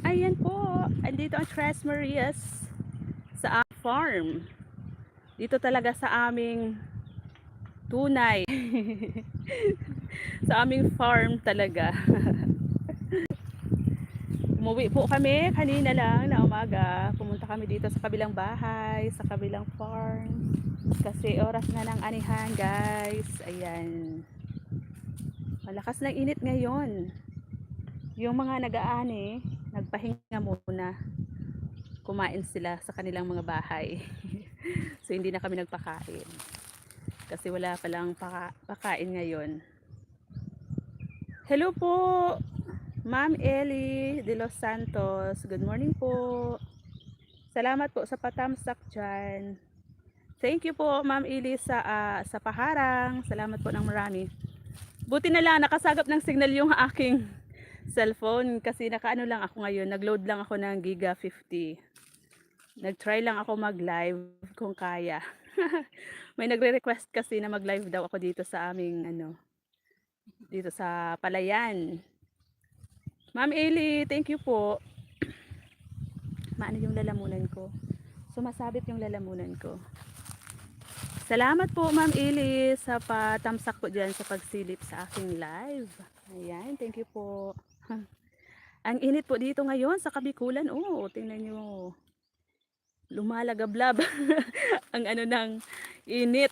Ayan po, andito ang Tres Marias sa farm. Dito talaga sa aming tunay. Sa aming farm talaga. Umuwi po kami kanina lang na umaga. Pumunta kami dito sa kabilang bahay, sa kabilang farm. Kasi oras na ng anihan, guys. Ayan. Malakas ng init ngayon. Yung mga nag-aani, nagpahinga muna. Kumain sila sa kanilang mga bahay. So hindi na kami nagpakain. Kasi wala palang pakain ngayon. Hello po, Ma'am Ellie de Los Santos. Good morning po. Salamat po sa patamsak dyan. Thank you po, Ma'am Ellie, sa paharang. Salamat po ng marami. Buti na lang, nakasagap ng signal yung aking cellphone. Kasi nakaano lang ako ngayon. Nagload lang ako ng Giga 50. Nag-try lang ako mag-live kung kaya. May nagre-request kasi na mag-live daw ako dito sa aming dito sa Palayan. Ma'am Eli, thank you po. Maano yung lalamunan ko? Sumasabit yung lalamunan ko. Salamat po Ma'am Eli sa patamsak po dyan sa pagsilip sa aking live. Ayan, thank you po. Ang init po dito ngayon sa Kabikulan. Oh, tingnan nyo. Lumalagablab. Ang ano ng init.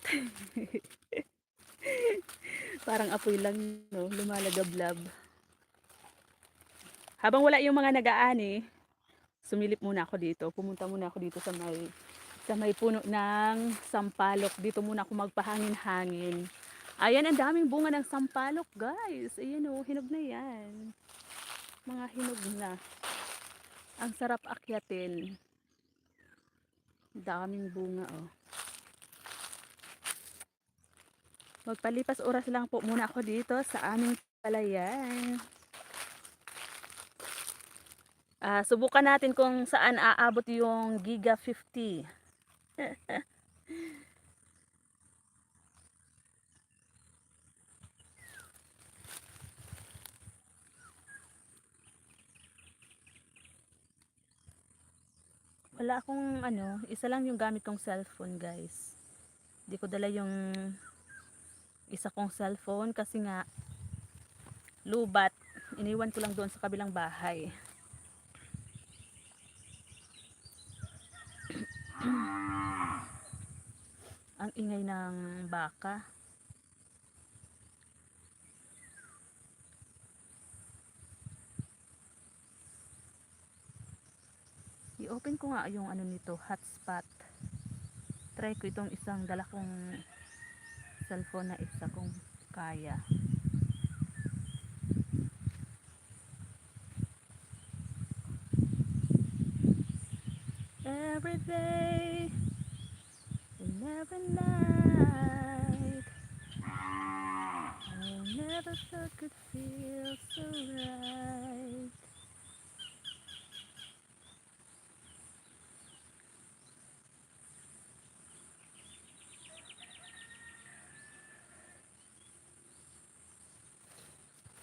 Parang apoy lang, no? Lumalagablab. Habang wala yung mga nag-aani, sumilip muna ako dito. Pumunta muna ako dito sa may puno ng sampalok. Dito muna ako magpahangin-hangin. Ayan, ang daming bunga ng sampalok, guys. Ayan oh, hinog na yan. Mga hinog na. Ang sarap akyatin. Daming bunga, oh. Magpalipas oras lang po muna ako dito sa aming palayan. Subukan natin kung saan aabot yung Giga 50. Wala akong isa lang yung gamit kong cellphone, guys. Hindi ko dala yung isa kong cellphone kasi nga lubat. Iniwan ko lang doon sa kabilang bahay. Ang ingay ng baka. I-open ko nga yung nito, hotspot. Try ko itong isang dala kong cellphone na isa kung kaya. Every day and every night I never thought could feel so right.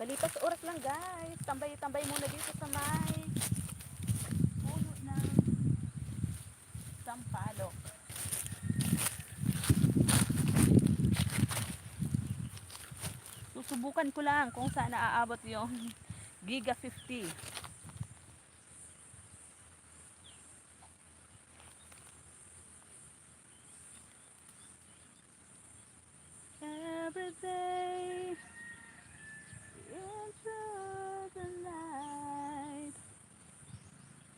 Palipas oras lang, guys. Tambay-tambay muna dito sa may puno ng sampalok. Susubukan ko lang kung saan naaabot yung Giga 50. Every day into the night,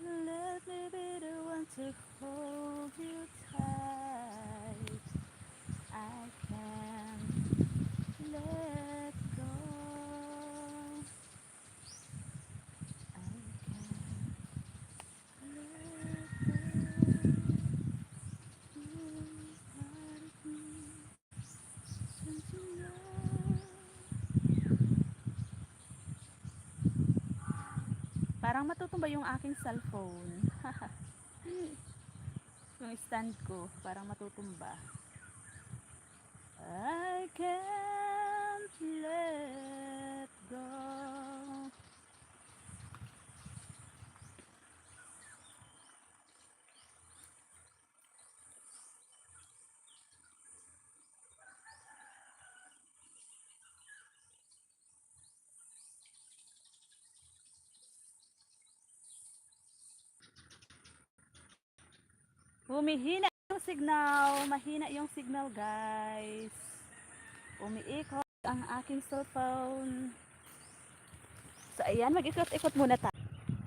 let me be the one to hold you tight. I can't let go. I can't let go. Parang matutumba yung aking cellphone. Yung stand ko, parang matutumba. I can't let go. Humihina yung signal. Mahina yung signal, guys. Umiikot ang aking cellphone. So, ayan. Mag-ikot-ikot muna tayo.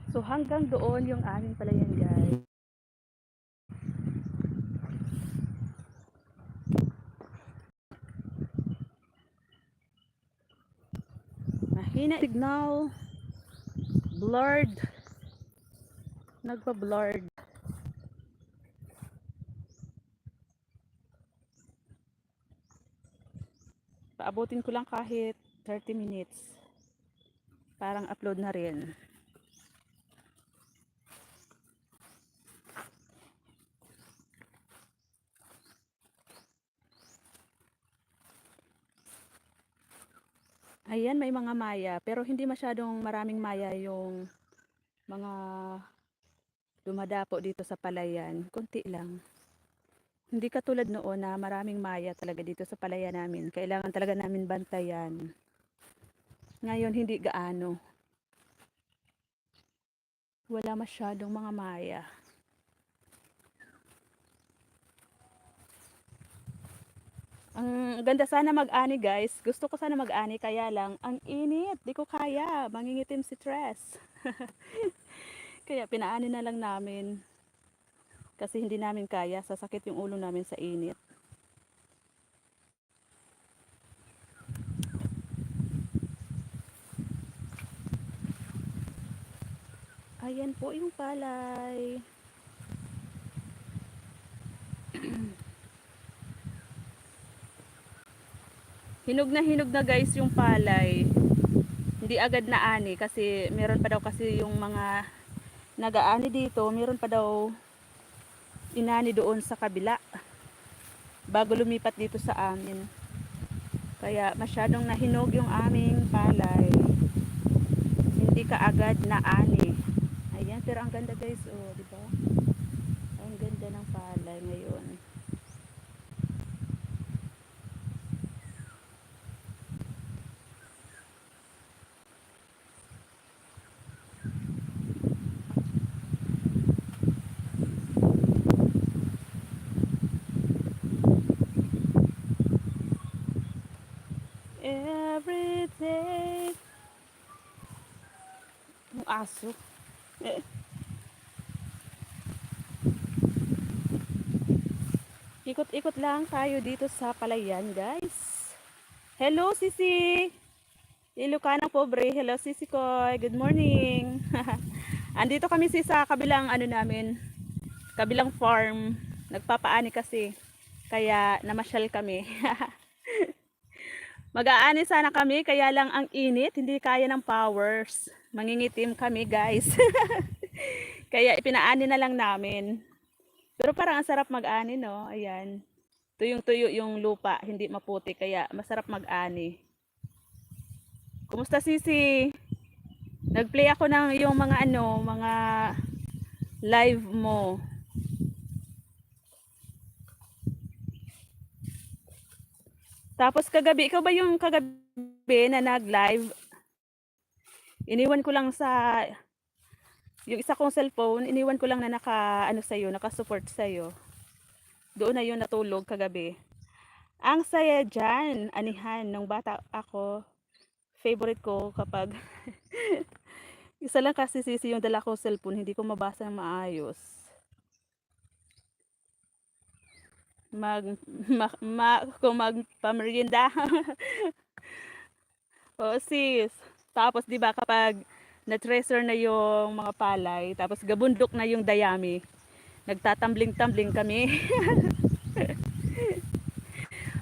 So, hanggang doon yung aming palayan, guys. Mahina signal. Blurred. Nagpa-blurred. Paabutin ko lang kahit 30 minutes. Parang upload na rin. Ayan, may mga maya. Pero hindi masyadong maraming maya yung mga dumadapo dito sa palayan. Kunti lang. Hindi katulad noon na maraming maya talaga dito sa palayan namin. Kailangan talaga namin bantayan. Ngayon, hindi gaano. Wala masyadong mga maya. Ang ganda sana mag-ani, guys. Gusto ko sana mag-ani, kaya lang ang init. Di ko kaya. Mangingitim si Tres. Kaya pinaani na lang namin. Kasi hindi namin kaya. Sasakit yung ulo namin sa init. Ayan po yung palay. Hinog na guys yung palay. Hindi agad na ani kasi meron pa daw kasi yung mga nag-aani dito, meron pa daw inani doon sa kabila bago lumipat dito sa amin. Kaya masyadong nahinog yung aming palay. Hindi ka agad na ani. Ayan, pero ang ganda guys, oh, di ba? Ang ganda ng palay ngayon. Every day. Yung aso. Ikot-ikot lang tayo dito sa palayan, guys. Hello, Sisi! Ilukanang pobre. Hello, Sisi Koy. Good morning. Andito kami sa kabilang ano namin, kabilang farm. Nagpapaani kasi. Kaya namasyal kami. Mag-aani sana kami, kaya lang ang init, hindi kaya ng powers. Mangingitim kami, guys. Kaya ipinaani na lang namin. Pero parang ang sarap mag-ani, no? Ayan. Tuyong-tuyo yung lupa, hindi maputi, kaya masarap mag-ani. Kumusta, Sisi? Nag-play ako ng yung mga ano, mga live mo. Tapos kagabi, ikaw ba yung kagabi na nag-live? Iniwan ko lang sa yung isa kong cellphone, iniwan ko lang na naka ano sa'yo, naka-support sa'yo. Doon na yun natulog kagabi. Ang saya dyan, anihan, nung bata ako, favorite ko kapag isa lang kasi Sisi yung dala kong cellphone, hindi ko mabasa ng maayos. Kung magpamerienda. Oo sis. Tapos 'di ba kapag na-treasure na yung mga palay, tapos gabundok na yung dayami, nagtatambling-tambling kami.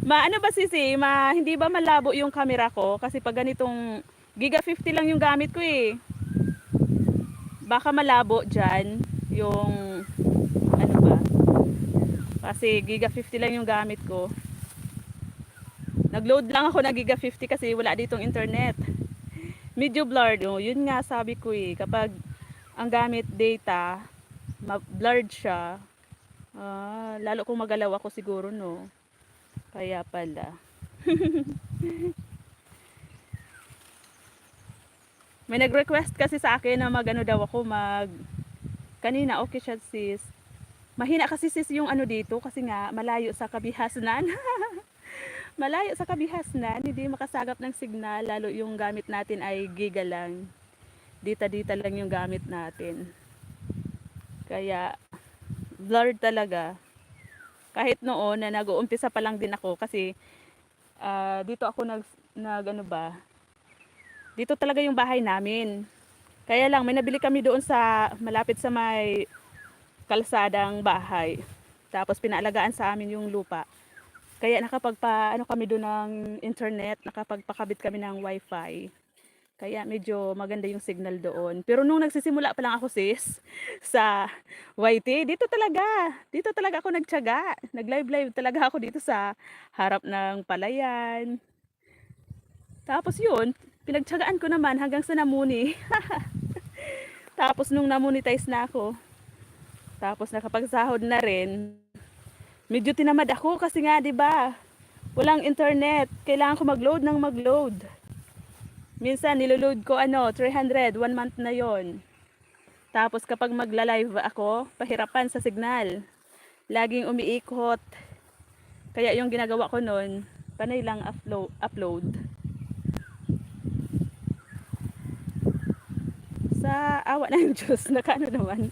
Maano ba Sisi, hindi ba malabo yung camera ko? Kasi pag ganitong Giga 50 lang yung gamit ko eh. Baka malabo dyan yung ano ba? Kasi Giga 50 lang yung gamit ko. Nag-load lang ako ng Giga 50 kasi wala ditong internet. Medyo blurred. Oh, yun nga sabi ko eh. Kapag ang gamit data, blurred siya. Lalo kung magalaw ako siguro no. Kaya pala. May nag-request kasi sa akin na magano daw ako kanina okay siya sis. Mahina kasi sis yung ano dito kasi nga malayo sa kabihasnan. Malayo sa kabihasnan, hindi makasagap ng signal, lalo yung gamit natin ay giga lang. Dita-dita lang yung gamit natin. Kaya blurred talaga. Kahit noon na nag-uumpisa pa lang din ako kasi dito ako nag ano ba, dito talaga yung bahay namin. Kaya lang may nabili kami doon sa malapit sa may kalsadang bahay. Tapos pinaalagaan sa amin yung lupa. Kaya ano kami doon ng internet, nakapagpakabit kami ng wifi. Kaya medyo maganda yung signal doon. Pero nung nagsisimula pa lang ako sis sa YT, dito talaga ako nagtiyaga. Nag-live talaga ako dito sa harap ng palayan. Tapos yun, pinagtiyagaan ko naman hanggang sa namuni. Tapos nung namonetize na ako, tapos nakapagsahod na rin, medyo tinamad ako kasi nga 'di ba? Walang internet, kailangan ko mag-load ng mag-load. Minsan niloload ko 300, 1 month na 'yon. Tapos kapag magla-live ako, pahirapan sa signal. Laging umiikot. Kaya yung ginagawa ko noon, panay lang upload. Sa awa ng Diyos, nakaano naman.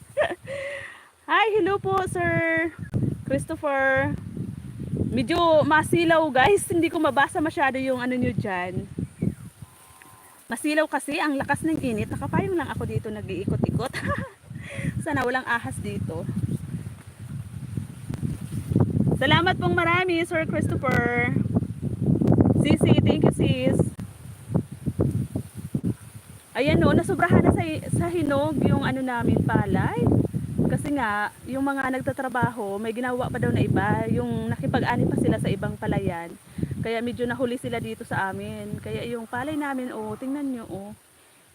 Hi, hello po Sir Christopher. Medyo masilaw guys, hindi ko mabasa masyado yung ano nyo dyan. Masilaw kasi, ang lakas ng init. Nakapayong lang ako dito, nag-iikot-ikot. Sana walang ahas dito. Salamat pong marami Sir Christopher. Sisi, thank you sis. Ayan no, nasubrahan na sa hinog yung ano namin palay. Kasi nga, yung mga nagtatrabaho, may ginawa pa daw na iba. Yung nakipag-ani pa sila sa ibang palayan. Kaya medyo nahuli sila dito sa amin. Kaya yung palay namin, tingnan nyo,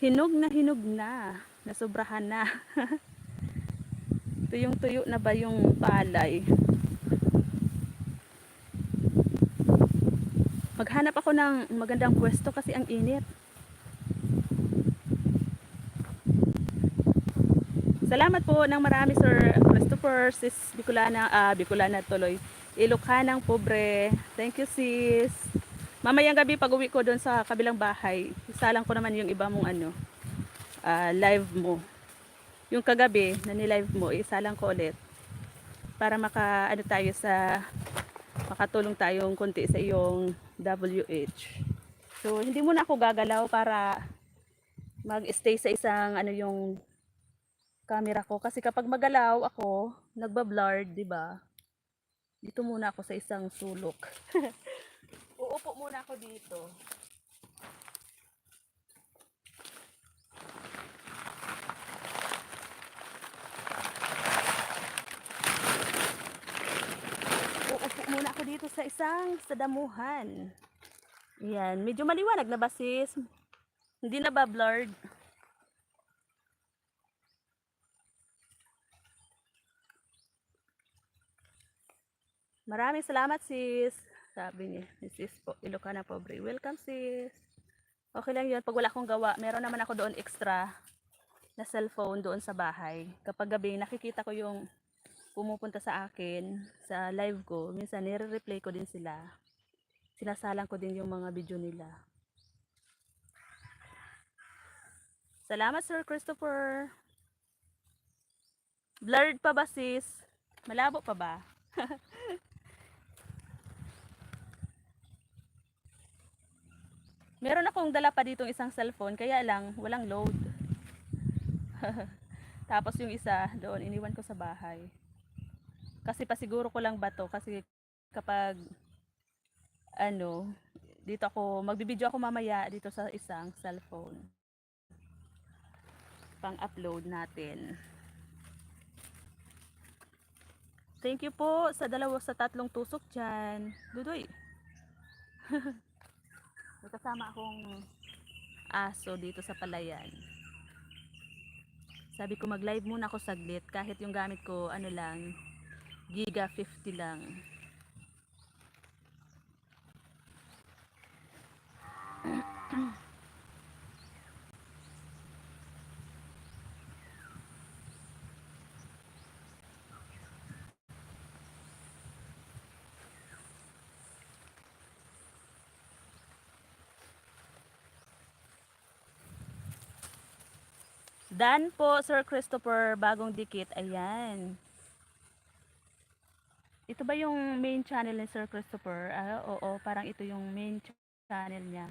hinog na. Nasubrahan na. Tuyong-tuyo na ba yung palay? Maghanap ako ng magandang pwesto kasi ang init. Salamat po ng marami Sir Christopher, sis Bicolana tuloy. Ilocanang pobre. Thank you sis. Mamayang gabi pag uwi ko doon sa kabilang bahay, isalang ko naman yung iba mong live mo. Yung kagabi na ni-live mo, isalang ko ulit. Para makatulong tayong konti sa iyong WH. So, hindi muna ako gagalaw para mag-stay sa isang yung camera ko kasi kapag magalaw ako, nagba-blurred, 'di ba? Dito muna ako sa isang sulok. Uupo muna ako dito. Uupo muna ako dito sa damuhan. Yan, medyo maliwanag na ba sis? Hindi na ba blurred? Maraming salamat sis. Sabi niya, sis po, Ilocana pobre. Welcome sis. Okay lang yun. Pag wala akong gawa, meron naman ako doon extra na cellphone doon sa bahay. Kapag gabi, nakikita ko yung pumupunta sa akin sa live ko. Minsan, nire-replay ko din sila. Sinasalang ko din yung mga video nila. Salamat Sir Christopher. Blurred pa ba sis? Malabo pa ba? Meron akong dala pa ditong isang cellphone, kaya lang walang load. Tapos yung isa doon, iniwan ko sa bahay. Kasi pasiguro ko lang ba to, kasi kapag dito magbibideo ako mamaya dito sa isang cellphone. Pang-upload natin. Thank you po sa 3 tusok dyan. Dudoy. May kasama akong aso dito sa palayan. Sabi ko mag-live muna ako saglit kahit yung gamit ko lang, giga 50 lang. Dan po, Sir Christopher, bagong dikit. Ayan. Ito ba yung main channel ni Sir Christopher? Oo, parang ito yung main channel niya.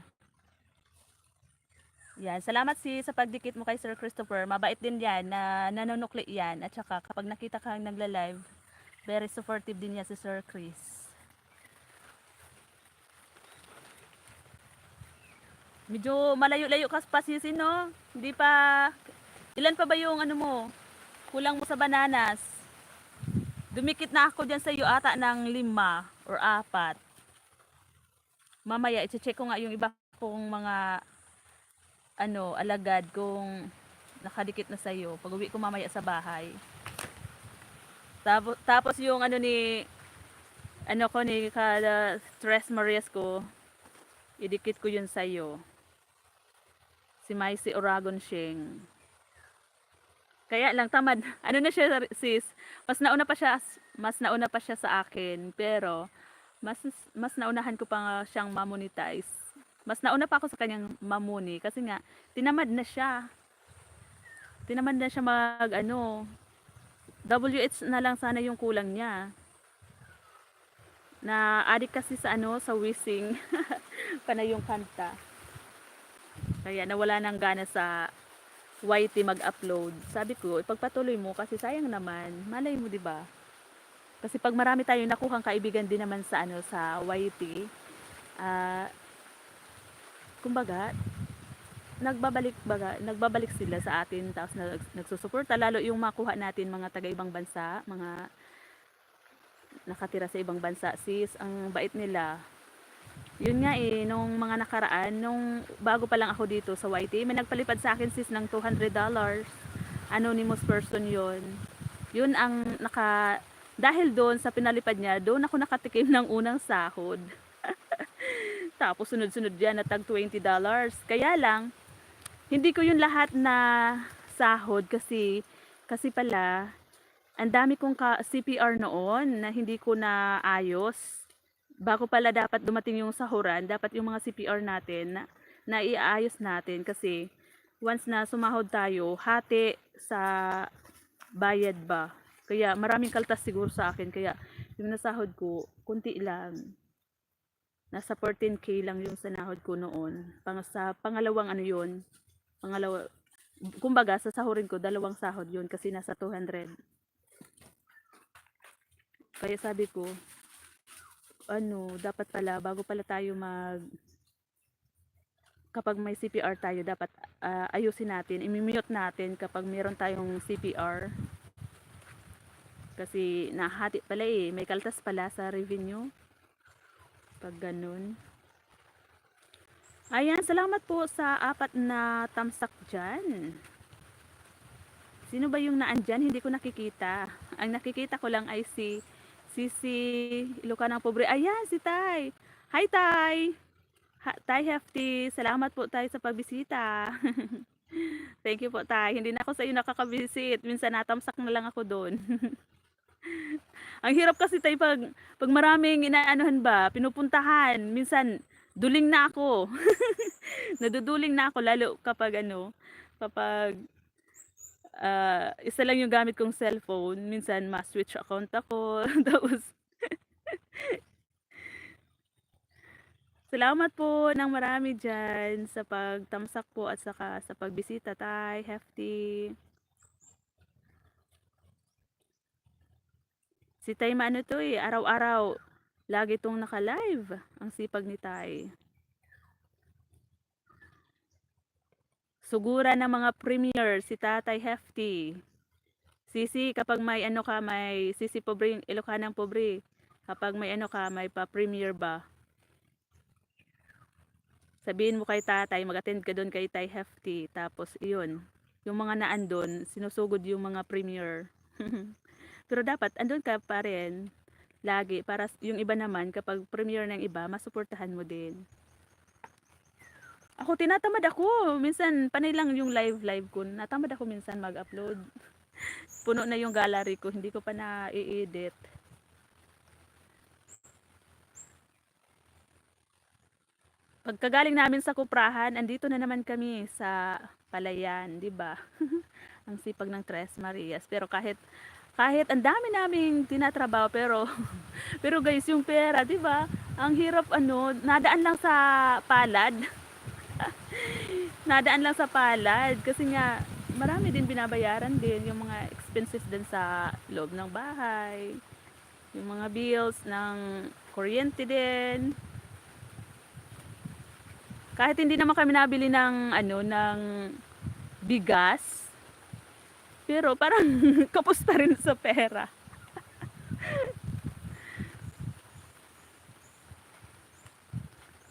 Yan, salamat sa pagdikit mo kay Sir Christopher. Mabait din yan, na nanunukli yan. At saka kapag nakita kang nagla-live, very supportive din yan si Sir Chris. Medyo malayo-layo ka pa sisi, no? Hindi pa, ilan pa ba yung ano mo? Kulang mo sa bananas. Dumikit na ako dyan sa iyo ata ng 5 or 4. Mamaya, i-check ko nga yung iba kong mga alagad kung nakadikit na sa iyo. Pag uwi ko mamaya sa bahay. Tapos yung ni kada Tres Marias ko, idikit ko yun sa iyo. Si Maisy Oragon Sheng. Kaya lang tamad. Ano na siya, sis? Mas nauna pa siya sa akin, pero mas naunahan ko pa nga siyang ma-monetize. Mas nauna pa ako sa kanyang mamuni kasi nga tinamad na siya. Tinamad na siya WH na lang sana yung kulang niya. Na adik kasi sa wishing. Panay yung kanta. Kaya nawala ng gana sa YT mag-upload. Sabi ko, ipagpatuloy mo kasi sayang naman. Malay mo, 'di ba? Kasi pag marami tayong nakuhang kaibigan din naman sa YT, kumbaga, nagbabalik sila sa atin tapos nagsusuporta lalo yung makuha natin mga taga ibang bansa, mga nakatira sa ibang bansa, sis, ang bait nila. Yun nga nung mga nakaraan, nung bago pa lang ako dito sa YT, may nagpalipad sa akin sis ng $200. Anonymous person yun. Yun ang dahil doon sa pinalipad niya, doon ako nakatikim ng unang sahod. Tapos sunod-sunod yan na tag $20. Kaya lang, hindi ko yun lahat na sahod kasi pala ang dami kong CPR noon na hindi ko na ayos. Bago pala dapat dumating yung sahuran, dapat yung mga CPR natin na iaayos natin kasi once na sumahod tayo, hati sa bayad ba. Kaya maraming kaltas siguro sa akin kaya yung nasahod ko, kunti lang. Nasa 14K lang yung sanahod ko noon. Sa pangalawang yun, kumbaga sa sahurin ko, 2 sahod yun kasi nasa 200. Kaya sabi ko, dapat pala, bago pala tayo kapag may CPR tayo, dapat ayusin natin, i-mute natin kapag meron tayong CPR. Kasi nahati pala may kaltas pala sa revenue. Pag ganun. Ayan, salamat po sa 4 na tamsak dyan. Sino ba yung naandyan? Hindi ko nakikita. Ang nakikita ko lang ay si Ilocanang Pobre. Ayan, si Tay. Hi, Tay. Tay Hefty. Salamat po, Tay, sa pagbisita. Thank you po, Tay. Hindi na ako sa iyo nakakabisit. Minsan natamsak na lang ako doon. Ang hirap kasi, Tay, pag maraming inaanuhan ba, pinupuntahan. Minsan, duling na ako. Naduduling na ako, lalo kapag kapag isa lang yung gamit kong cellphone, minsan ma-switch account ako. Tapos, salamat po ng marami dyan sa pagtamsak po at saka sa pagbisita, Tay Hefty. Si Tay maano to araw-araw. Lagi tong naka-live. Ang sipag ni Tay. Sugura ng mga premier, si Tatay Hefty. Sisi, kapag may may Sisi Pobre, Ilocanang Pobre. Kapag may may pa-premier ba? Sabihin mo kay tatay, mag-attend ka doon kay Tay Hefty. Tapos, iyon. Yung mga naandun, sinusugod yung mga premier. Pero dapat, andun ka pa rin. Lagi. Para yung iba naman, kapag premier ng iba, masuportahan mo din. Ako, tinatamad ako. Minsan, panay lang yung live ko. Natamad ako minsan mag-upload. Puno na yung gallery ko. Hindi ko pa na-i-edit. Pagkagaling namin sa kuprahan, andito na naman kami sa palayan, 'di ba? Ang sipag ng Tres Marias. Pero kahit ang dami naming tinatrabaho, pero pero guys, yung pera, 'di ba? Ang hirap nadaan lang sa palad. Nadaan lang sa palad kasi nga marami din binabayaran din yung mga expenses din sa loob ng bahay, yung mga bills ng kuryente din. Kahit hindi naman kami nabili ng bigas, pero parang kapos pa rin sa pera.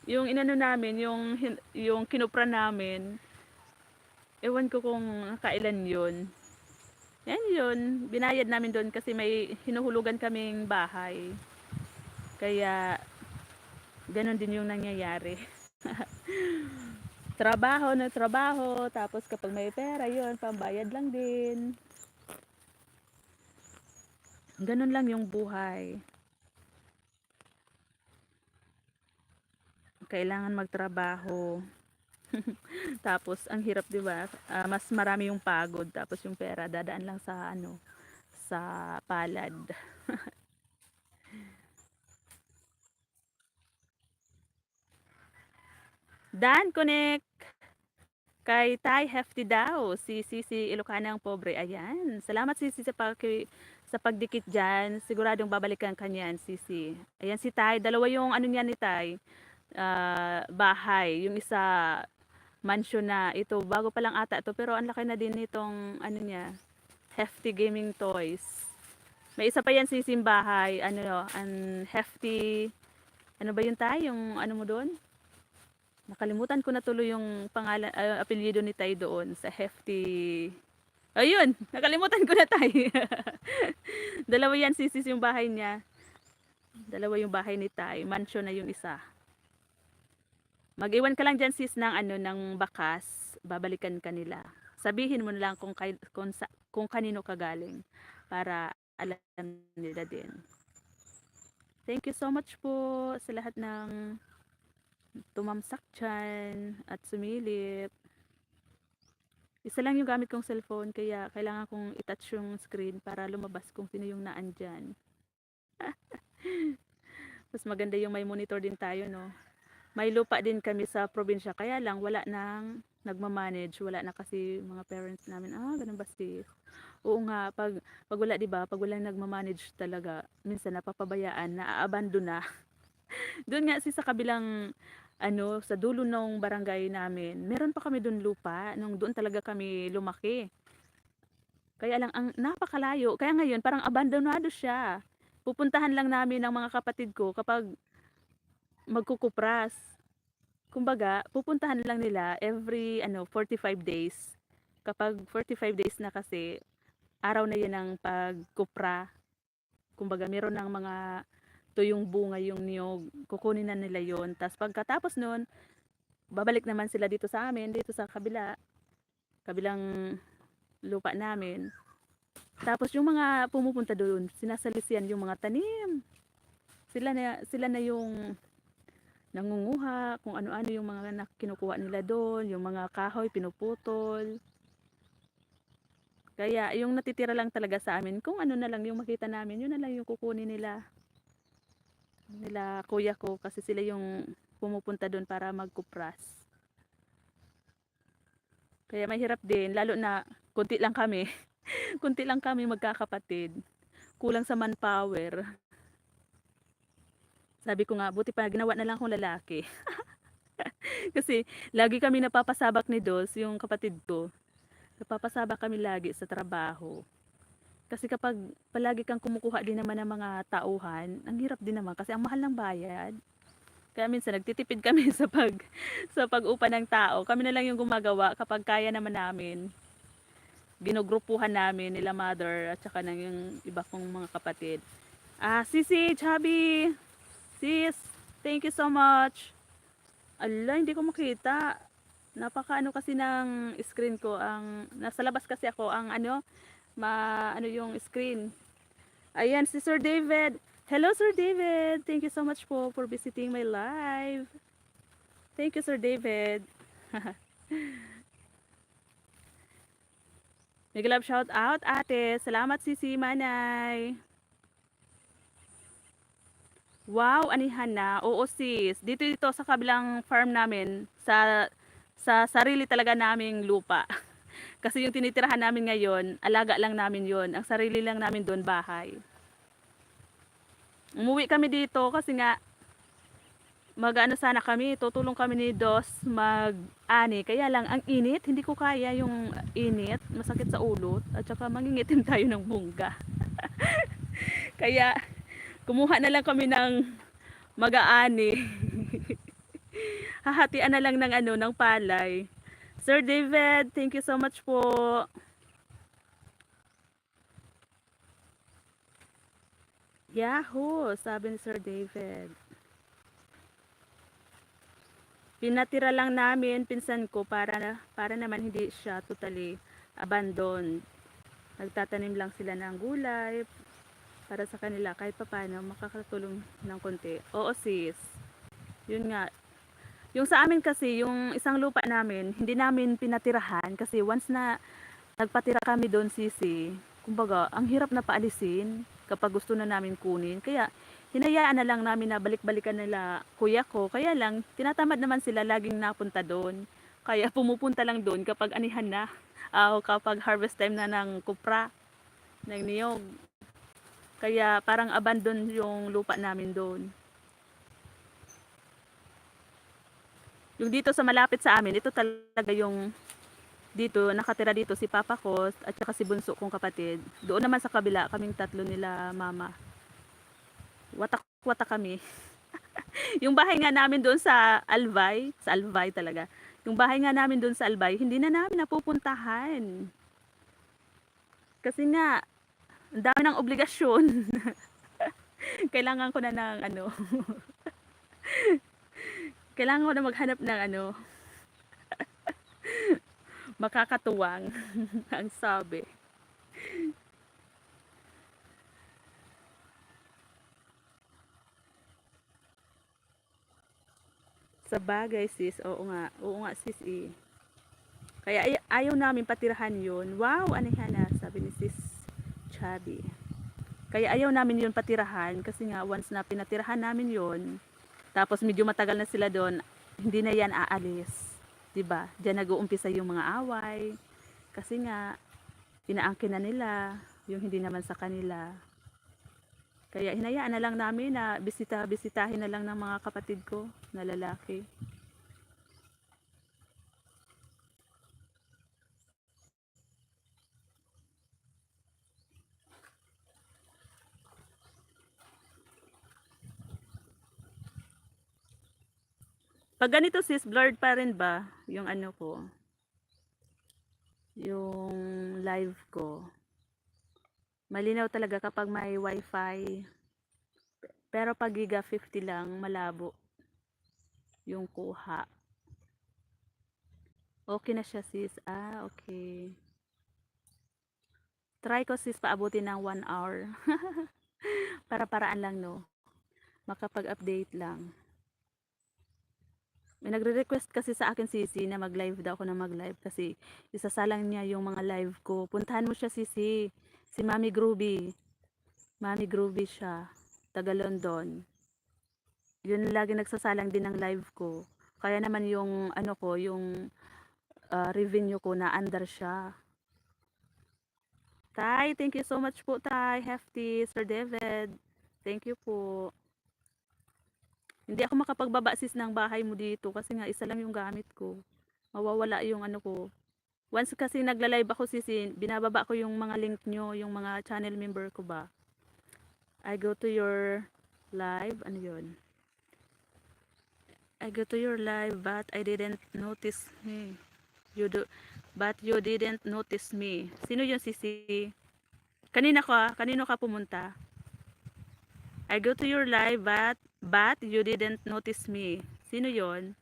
Yung inano namin, yung kinupra namin, ewan ko kung kailan yun. Yan yun, binayad namin doon kasi may hinuhulugan kaming bahay. Kaya, ganun din yung nangyayari. Trabaho na trabaho, tapos kapag may pera yun, pambayad lang din. Ganun lang yung buhay. Kailangan magtrabaho. Tapos ang hirap, 'di ba? Mas marami yung pagod, tapos yung pera dadaan lang sa palad. Dan connect kay Tay Hefty daw, si Sisi Ilocana ang pobre. Ayan. Salamat Sisi sa pagdikit diyan. Siguradong babalikan ka niyan, Sisi. Ayan si Tay, dalawa yung ano niya ni Tay. Bahay, yung isa mansion na. Ito bago pa lang ata ito, pero ang laki na din nitong niya, Hefty Gaming Toys. May isa pa yan si Simbahay, ang Hefty, ano ba yun tayo, yung ano mo doon? Nakalimutan ko na tuloy yung pangalan, apelyido ni Tay doon sa Hefty. Ayun, nakalimutan ko na Tay. Dalawa yan sis yung bahay niya. Dalawa yung bahay ni Tay, mansion na yung isa. Mag-iwan ka lang dyan sis ng bakas, babalikan ka nila. Sabihin mo na lang kung kanino ka galing para alam nila din. Thank you so much po sa lahat ng tumamsak dyan at sumilip. Isa lang yung gamit kong cellphone, kaya kailangan kong i-touch yung screen para lumabas kung sino yung naandyan. Mas maganda yung may monitor din tayo, no? May lupa din kami sa probinsya, kaya lang wala nang nagmamanage, wala na kasi mga parents namin. Ganun ba sis? Oo nga, pag wala, 'di ba? Pag walang nagmamanage talaga, minsan napapabayaan, naaabandon na. Doon nga sis sa kabilang sa dulo ng barangay namin, meron pa kami doon lupa, nung doon talaga kami lumaki. Kaya lang ang napakalayo, kaya ngayon parang abandonado siya. Pupuntahan lang namin ng mga kapatid ko kapag magkukupras. Kumbaga, pupuntahan lang nila every 45 days. Kapag 45 days na kasi, araw na 'yan ng pagkupra. Kumbaga, meron ng mga tuyong bunga yung niyog, kukunin na nila 'yon. Tapos pagkatapos noon, babalik naman sila dito sa amin, dito sa kabilang lupa namin. Tapos yung mga pumupunta doon, sinasalisihan yung mga tanim. Sila na yung nangunguha, kung ano-ano yung mga kinukuha nila doon, yung mga kahoy pinuputol. Kaya yung natitira lang talaga sa amin, kung ano na lang yung makita namin, yun na lang yung kukunin nila kuya ko, kasi sila yung pumupunta doon para magkupras. Kaya mahirap din, lalo na kunti lang kami. Kunti lang kami magkakapatid. Kulang sa manpower. Sabi ko nga, buti pa ginawa na lang akong lalaki. Kasi lagi kami napapasabak ni Dos, yung kapatid ko. Napapasabak kami lagi sa trabaho. Kasi kapag palagi kang kumukuha din naman ng mga tauhan, ang hirap din naman kasi ang mahal ng bayad. Kaya minsan nagtitipid kami sa pag-upa ng tao. Kami na lang yung gumagawa kapag kaya naman namin. Ginugrupuhan namin nila mother at saka ng yung iba kong mga kapatid. Sisi, Chubby, sis, thank you so much. Ala, hindi ko makita. Napaka kasi ng screen ko, nasa labas kasi ako, yung screen. Ayan, si Sir David. Hello, Sir David. Thank you so much po for visiting my live. Thank you, Sir David. Big love shout out, ate. Salamat, Sisi Manay. Wow, anihan na. Oo, sis. Dito sa kabilang farm namin, sa sarili talaga naming lupa. Kasi yung tinitirahan namin ngayon, alaga lang namin yon. Ang sarili lang namin doon, bahay. Umuwi kami dito kasi nga, mag-ano sana kami, tutulong kami ni Dos mag-ani. Kaya lang, ang init, hindi ko kaya yung init, masakit sa ulo, at saka mangingitim tayo ng bungga. Kaya, kumuha na lang kami ng mag-aani. Hahatian na lang ng ano, ng palay. Sir David, thank you so much po. Yahoo, sabi ni Sir David. Pinatira lang namin pinsan ko para naman hindi siya totally abandoned. Nagtatanim lang sila ng gulay para sa kanila kahit papaano makakatulong ng konti. Oo sis. Yun nga. Yung sa amin kasi, yung isang lupa namin, hindi namin pinatirahan kasi once na nagpatira kami doon sisi, kumbaga, ang hirap na paalisin kapag gusto na namin kunin. Kaya, hinayaan na lang namin na balik-balikan nila kuya ko. Kaya lang, tinatamad naman sila laging napunta doon. Kaya pumupunta lang doon kapag anihan na. O kapag harvest time na ng kupra, ng niyog. Kaya parang abandon yung lupa namin doon. Yung dito sa malapit sa amin, ito talaga yung dito, nakatira dito si papa ko at saka si bunso kong kapatid. Doon naman sa kabila, kaming tatlo nila mama. Watak-watak kami. Yung bahay nga namin doon sa Albay talaga. Yung bahay nga namin doon sa Albay, hindi na namin napupuntahan. Kasi nga, ang dami ng obligasyon. Kailangan ko na ng ano, kailangan ko na maghanap ng ano, makakatuwang, ang sabi. Sa bagay sis, oo nga sis eh. Kaya ayaw namin patirahan yun. Wow, anihan na, sabi ni sis Chubby. Kaya ayaw namin yun patirahan kasi nga once na pinatirahan namin yun, tapos medyo matagal na sila doon, hindi na yan aalis. 'Di ba? Diyan nag-uumpisa yung mga away. Kasi nga inaangkin na nila yung hindi naman sa kanila. Kaya hinayaan na lang namin na bisitahin na lang ng mga kapatid ko na lalaki. Pag ganito sis, blurred pa rin ba yung ano ko? Yung live ko. Malinaw talaga kapag may wifi. Pero pag giga 50 lang, malabo yung kuha. Okay na siya sis. Ah, okay. Try ko sis paabutin ng 1 hour. Para-paraan lang no. Makapag-update lang. May nagre-request kasi sa akin sisi na mag-live daw ako na mag-live kasi isasalang niya yung mga live ko. Puntahan mo siya sisi. Si Mami Groovy. Mami Groovy siya. Taga London. Yun lagi nagsasalang din ng live ko. Kaya naman yung ano ko, yung revenue ko na under siya. Tay, thank you so much po Tay. Hefty, Sir David. Thank you po. Hindi ako makapagbaba sis ng bahay mo dito kasi nga isa lang yung gamit ko. Mawawala yung ano ko. Once kasi nagla-live ako sis, binababa ko yung mga link nyo, yung mga channel member ko ba. I go to your live, ano yun? I go to your live but I didn't notice me. But you didn't notice me. Sino yun sisi? Kanino ka pumunta? I go to your live but you didn't notice me. Sino yon?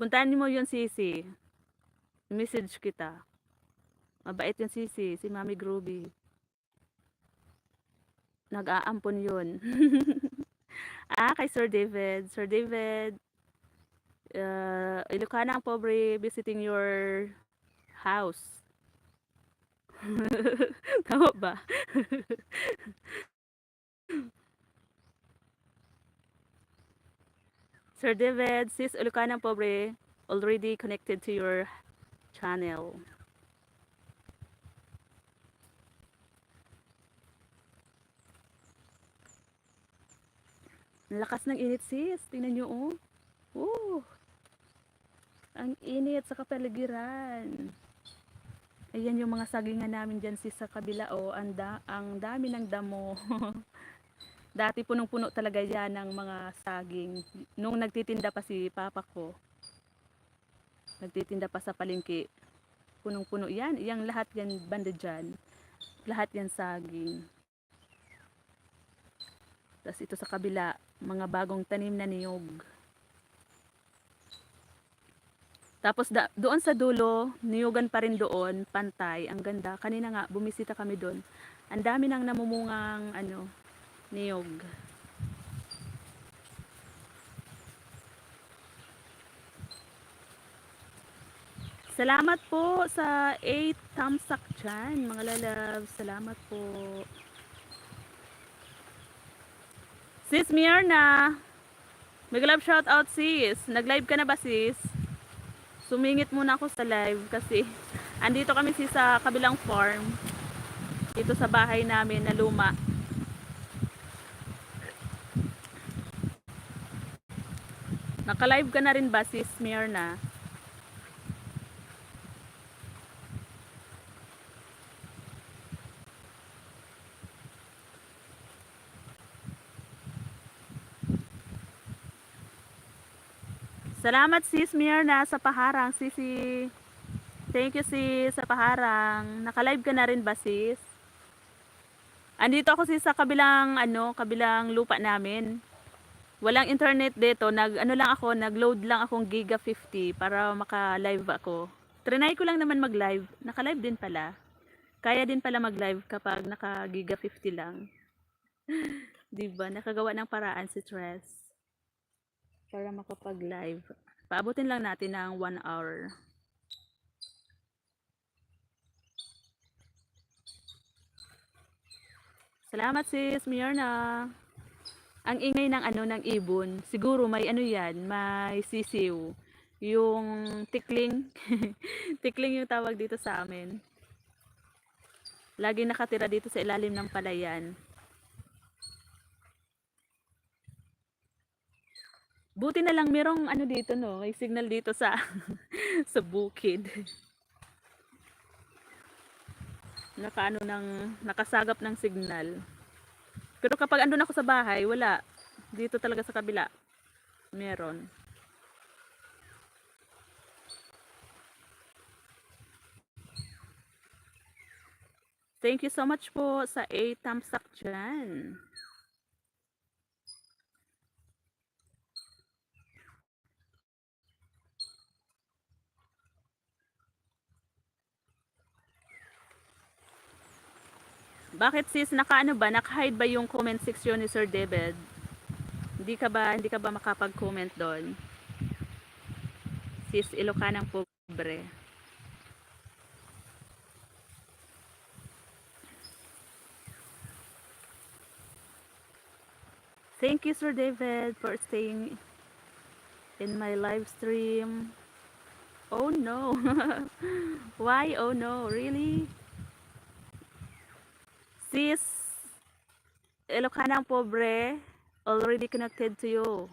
Puntahan mo yun sisi. Message kita. Mabait yun sisi. Si Mami Groovy. Nag-aampon yun. Kay Sir David. Sir David. Ilocana ang pobre visiting your house. Tama ba? Sir David, sis Ilocana ang pobre already connected to your channel. Ang lakas ng init sis. Tingnan nyo oh. Oh, ang init sa kapaligiran. Ayan yung mga sagingan namin dyan sis sa kabila oh. Ang dami ng damo. Dati punong-puno talaga yan ng mga saging. Nung nagtitinda pa si papa ko, nagtitinda pa sa palengke, punong-puno yan. Yang lahat yan banda dyan. Lahat yan saging. Tapos ito sa kabila, mga bagong tanim na niyog. Tapos doon sa dulo, niyugan pa rin doon, pantay. Ang ganda. Kanina nga, bumisita kami doon. Ang dami nang namumungang niyog. Salamat po sa 8 thumbs up dyan, mga lalabs. Salamat po. Sis Myrna, mag-love shout out sis. Nag-live ka na ba sis? Sumingit muna ako sa live kasi andito kami sis sa kabilang farm. Dito sa bahay namin na luma. Naka-live ka na rin ba sis Myrna? Salamat sis Myrna sa paharang sisi. Thank you sis sa paharang. Naka-live ka na rin ba sis? Andito ako sis sa kabilang kabilang lupa namin. Walang internet dito, nag-load lang akong Giga 50 para maka-live ako. Trinay ko lang naman mag-live. Naka-live din pala. Kaya din pala mag-live kapag naka Giga 50 lang. 'Di ba? Nakagawa ng paraan si Tres para makapag-live. Paabutin lang natin ng 1 hour. Salamat sis Myrna. Ang ingay ng ibon. Siguro may yan, may sisiw. Yung tikling. Tikling yung tawag dito sa amin. Lagi nakatira dito sa ilalim ng palayan. Buti na lang merong dito may signal dito sa sa bukid. Nakasagap ng signal. Pero kapag andun ako sa bahay, wala. Dito talaga sa kabila. Meron. Thank you so much po sa 8 thumbs up dyan. Bakit sis, naka-hide ba yung comment section ni Sir David? Hindi ka ba makapag-comment doon? Sis Ilocanang pobre. Thank you Sir David for staying in my live stream. Oh no. Why oh no? Really? Sis Ilocanang pobre, already connected to you.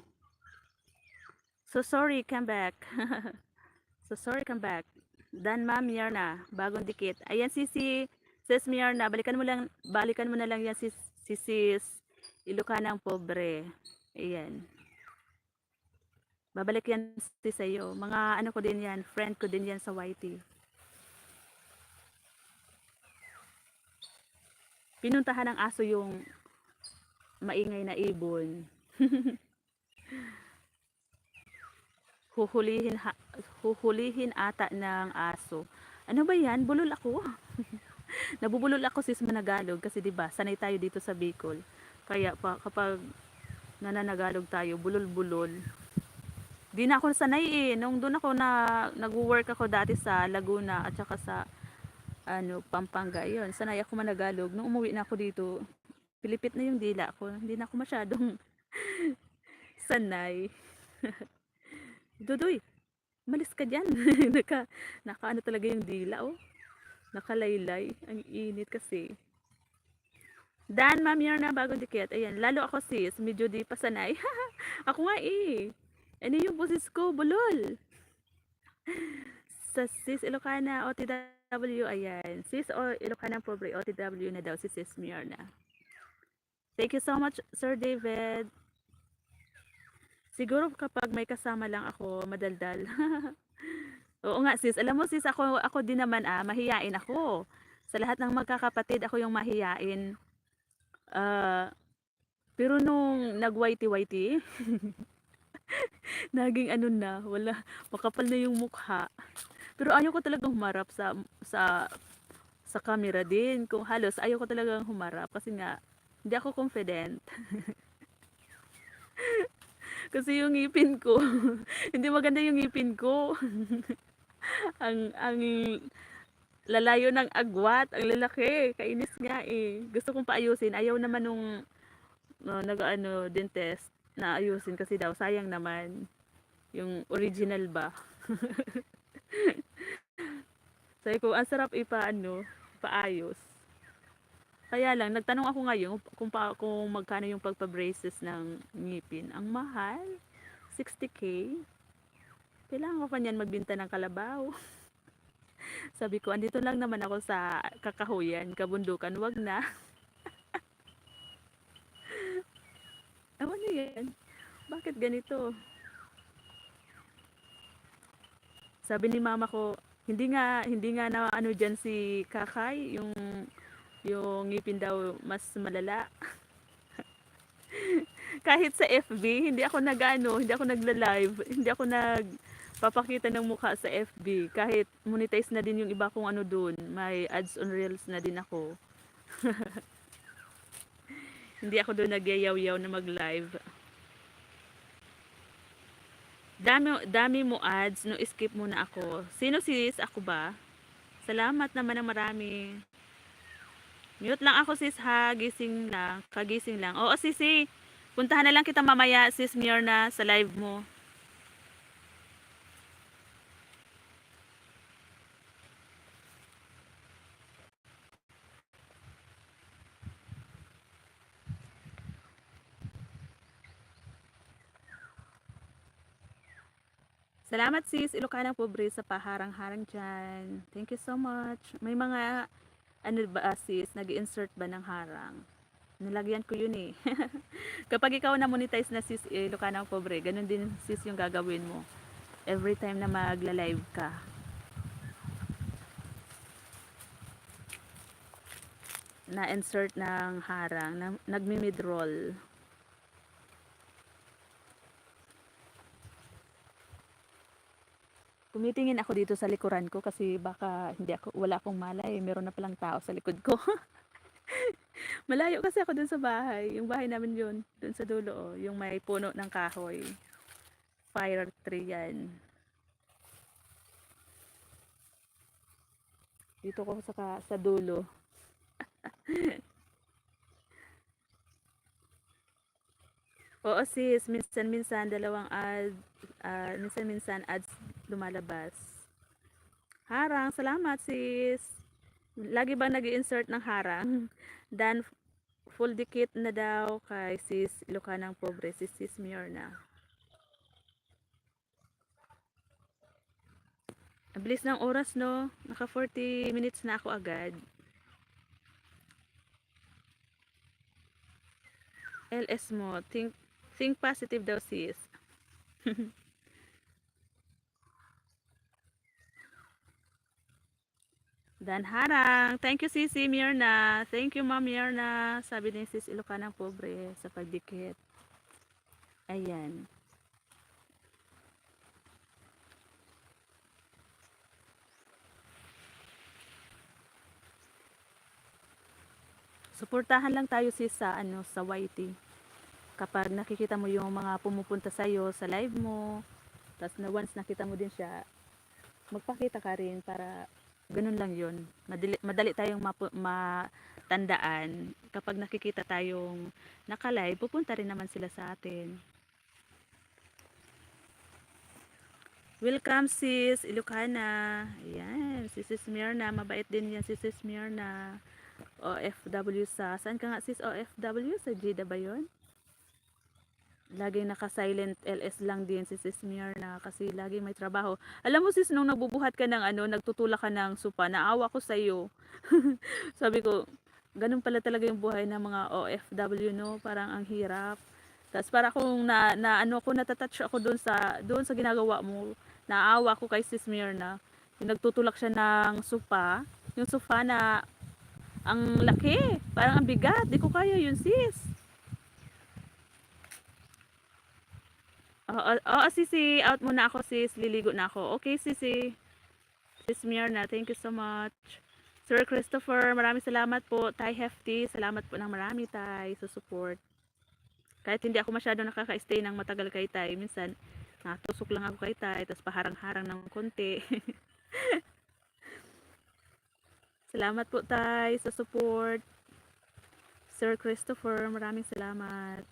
So sorry, come back. So sorry, come back. Dan Ma'am Myrna, bagong dikit. Ayan sis Myrna, balikan mo na lang yan sis Ilocanang pobre. Ayan. Babalik yan sis sa'yo. Mga ko din yan, friend ko din yan sa YT. Pinuntahan ng aso yung maingay na ibon. Huhulihin ata ng aso. Ano ba yan? Bulol ako. Nabubulol ako sis Managalog kasi 'di ba? Sanay tayo dito sa Bicol. Kaya pa kapag nananagalog tayo, bulol-bulol. Di na ako sanay eh. Nung doon ako nag-work ako dati sa Laguna at saka sa Pampanga. Yun, sanay ako managalog. Nung umuwi na ako dito, pilipit na yung dila ko. Hindi na ako masyadong sanay. Dudoy, malis ka dyan. Naka ano talaga yung dila oh. Nakalaylay. Ang init kasi. Dan, ma'am, yun na bagong dikit. Ayan, lalo ako sis, medyo di pa sanay. Ako nga eh. Ano yung boses ko, bulol. Sa sis Ilocana, OTW, ayan. Sis o Ilocana Pobre, OTW na daw si sis Myrna. Thank you so much, Sir David. Siguro kapag may kasama lang ako, madaldal. Oo nga sis, alam mo sis, ako din naman mahiyain ako. Sa lahat ng magkakapatid, ako yung mahiyain. Pero nung nag-whitey-whitey, naging ano na, wala, makapal na yung mukha. Pero ayaw ko talagang humarap sa camera din. Kung halos ayaw ko talagang humarap kasi nga hindi ako confident. Kasi yung ngipin ko, hindi maganda yung ngipin ko. ang lalayo ng agwat, ang lalaki, kainis nga eh. Gusto kong paayusin, ayaw naman nung dentist na ayusin kasi daw sayang naman yung original ba. Sabi ko, ang sarap paayos. Kaya lang, nagtanong ako ngayon kung magkano yung pagpa-braces ng ngipin. Ang mahal, 60K. Kailangan ko pa niyan magbenta ng kalabaw. Sabi ko, andito lang naman ako sa kakahuyan, kabundukan, wag na. Ewan niyo yan, bakit ganito? Sabi ni mama ko, hindi nga na ano dyan si Kakay, yung ngipin daw mas malala. Kahit sa FB, hindi ako nagla-live, hindi ako nagpapakita ng mukha sa FB. Kahit monetize na din yung iba kong doon, may ads on reels na din ako. Hindi ako doon nagyayaw-yaw na mag-live. Dami mo ads, no skip muna ako. Sino sis? Ako ba? Salamat naman ng marami. Mute lang ako sis ha, kagising lang. Oo sisi, puntahan na lang kita mamaya sis Myrna sa live mo. Salamat sis, Ilocana Pobre sa paharang-harang dyan. Thank you so much. May mga sis, nag-insert ba ng harang? Nilagyan ko yun eh. Kapag ikaw na monetize na sis Ilocana Pobre, ganun din sis yung gagawin mo. Every time na magla-live ka. Na-insert ng harang, nagmi-midroll. Tumitingin ako dito sa likuran ko kasi baka wala akong malay, meron na palang tao sa likod ko. Malayo kasi ako dun sa bahay. Yung bahay namin yun, dun sa dulo, yung may puno ng kahoy. Fire tree yan. Dito ko sa dulo. Oo sis, minsan-minsan dalawang minsan-minsan ads lumalabas. Harang, salamat sis. Lagi bang nag-insert ng harang? Dan full dikit na daw kay sis Ilocanang Pobre, sis Myrna. Ang bilis ng oras no, naka 40 minutes na ako agad. LS mo, think positive daw sis. Dan harang. Thank you Sisi Myrna. Thank you Ma'am Myrna. Sabi ni Sis Ilocanang Pobre sa pagdikit. Ayan. Suportahan lang tayo sis sa YT. Kapag nakikita mo yung mga pumupunta sa iyo sa live mo, tas na once nakita mo din siya, magpakita ka rin para ganun lang yun. Madali tayong matandaan. Kapag nakikita tayong naka-live, pupunta rin naman sila sa atin. Welcome sis, Ilocana. Ayan, si sis Mirna, mabait din yan si sis Mirna. OFW saan ka nga sis OFW? Sa Jeddah ba yun? Laging naka-silent LS lang din si sis Mirna kasi lagi may trabaho. Alam mo sis, nung nagbubuhat ka ng nagtutulak ka ng supa, naawa ko sa'yo. Sabi ko, ganun pala talaga yung buhay ng mga OFW, no? Parang ang hirap. Tapos para kung natatouch ako doon sa ginagawa mo. Naawa ko kay sis Mirna. Yung nagtutulak siya ng supa, yung sofa na ang laki, parang ang bigat, di ko kaya yun sis. Sisi, out muna ako sis, liligo na ako. Okay sisi, sis Mirna, thank you so much. Sir Christopher, maraming salamat po. Tay Hefty, salamat po ng marami tay sa support. Kahit hindi ako masyado nakaka-stay ng matagal kay tay, minsan natusok lang ako kay tay, tapos paharang-harang ng konti. Salamat po tay sa support. Sir Christopher, maraming salamat.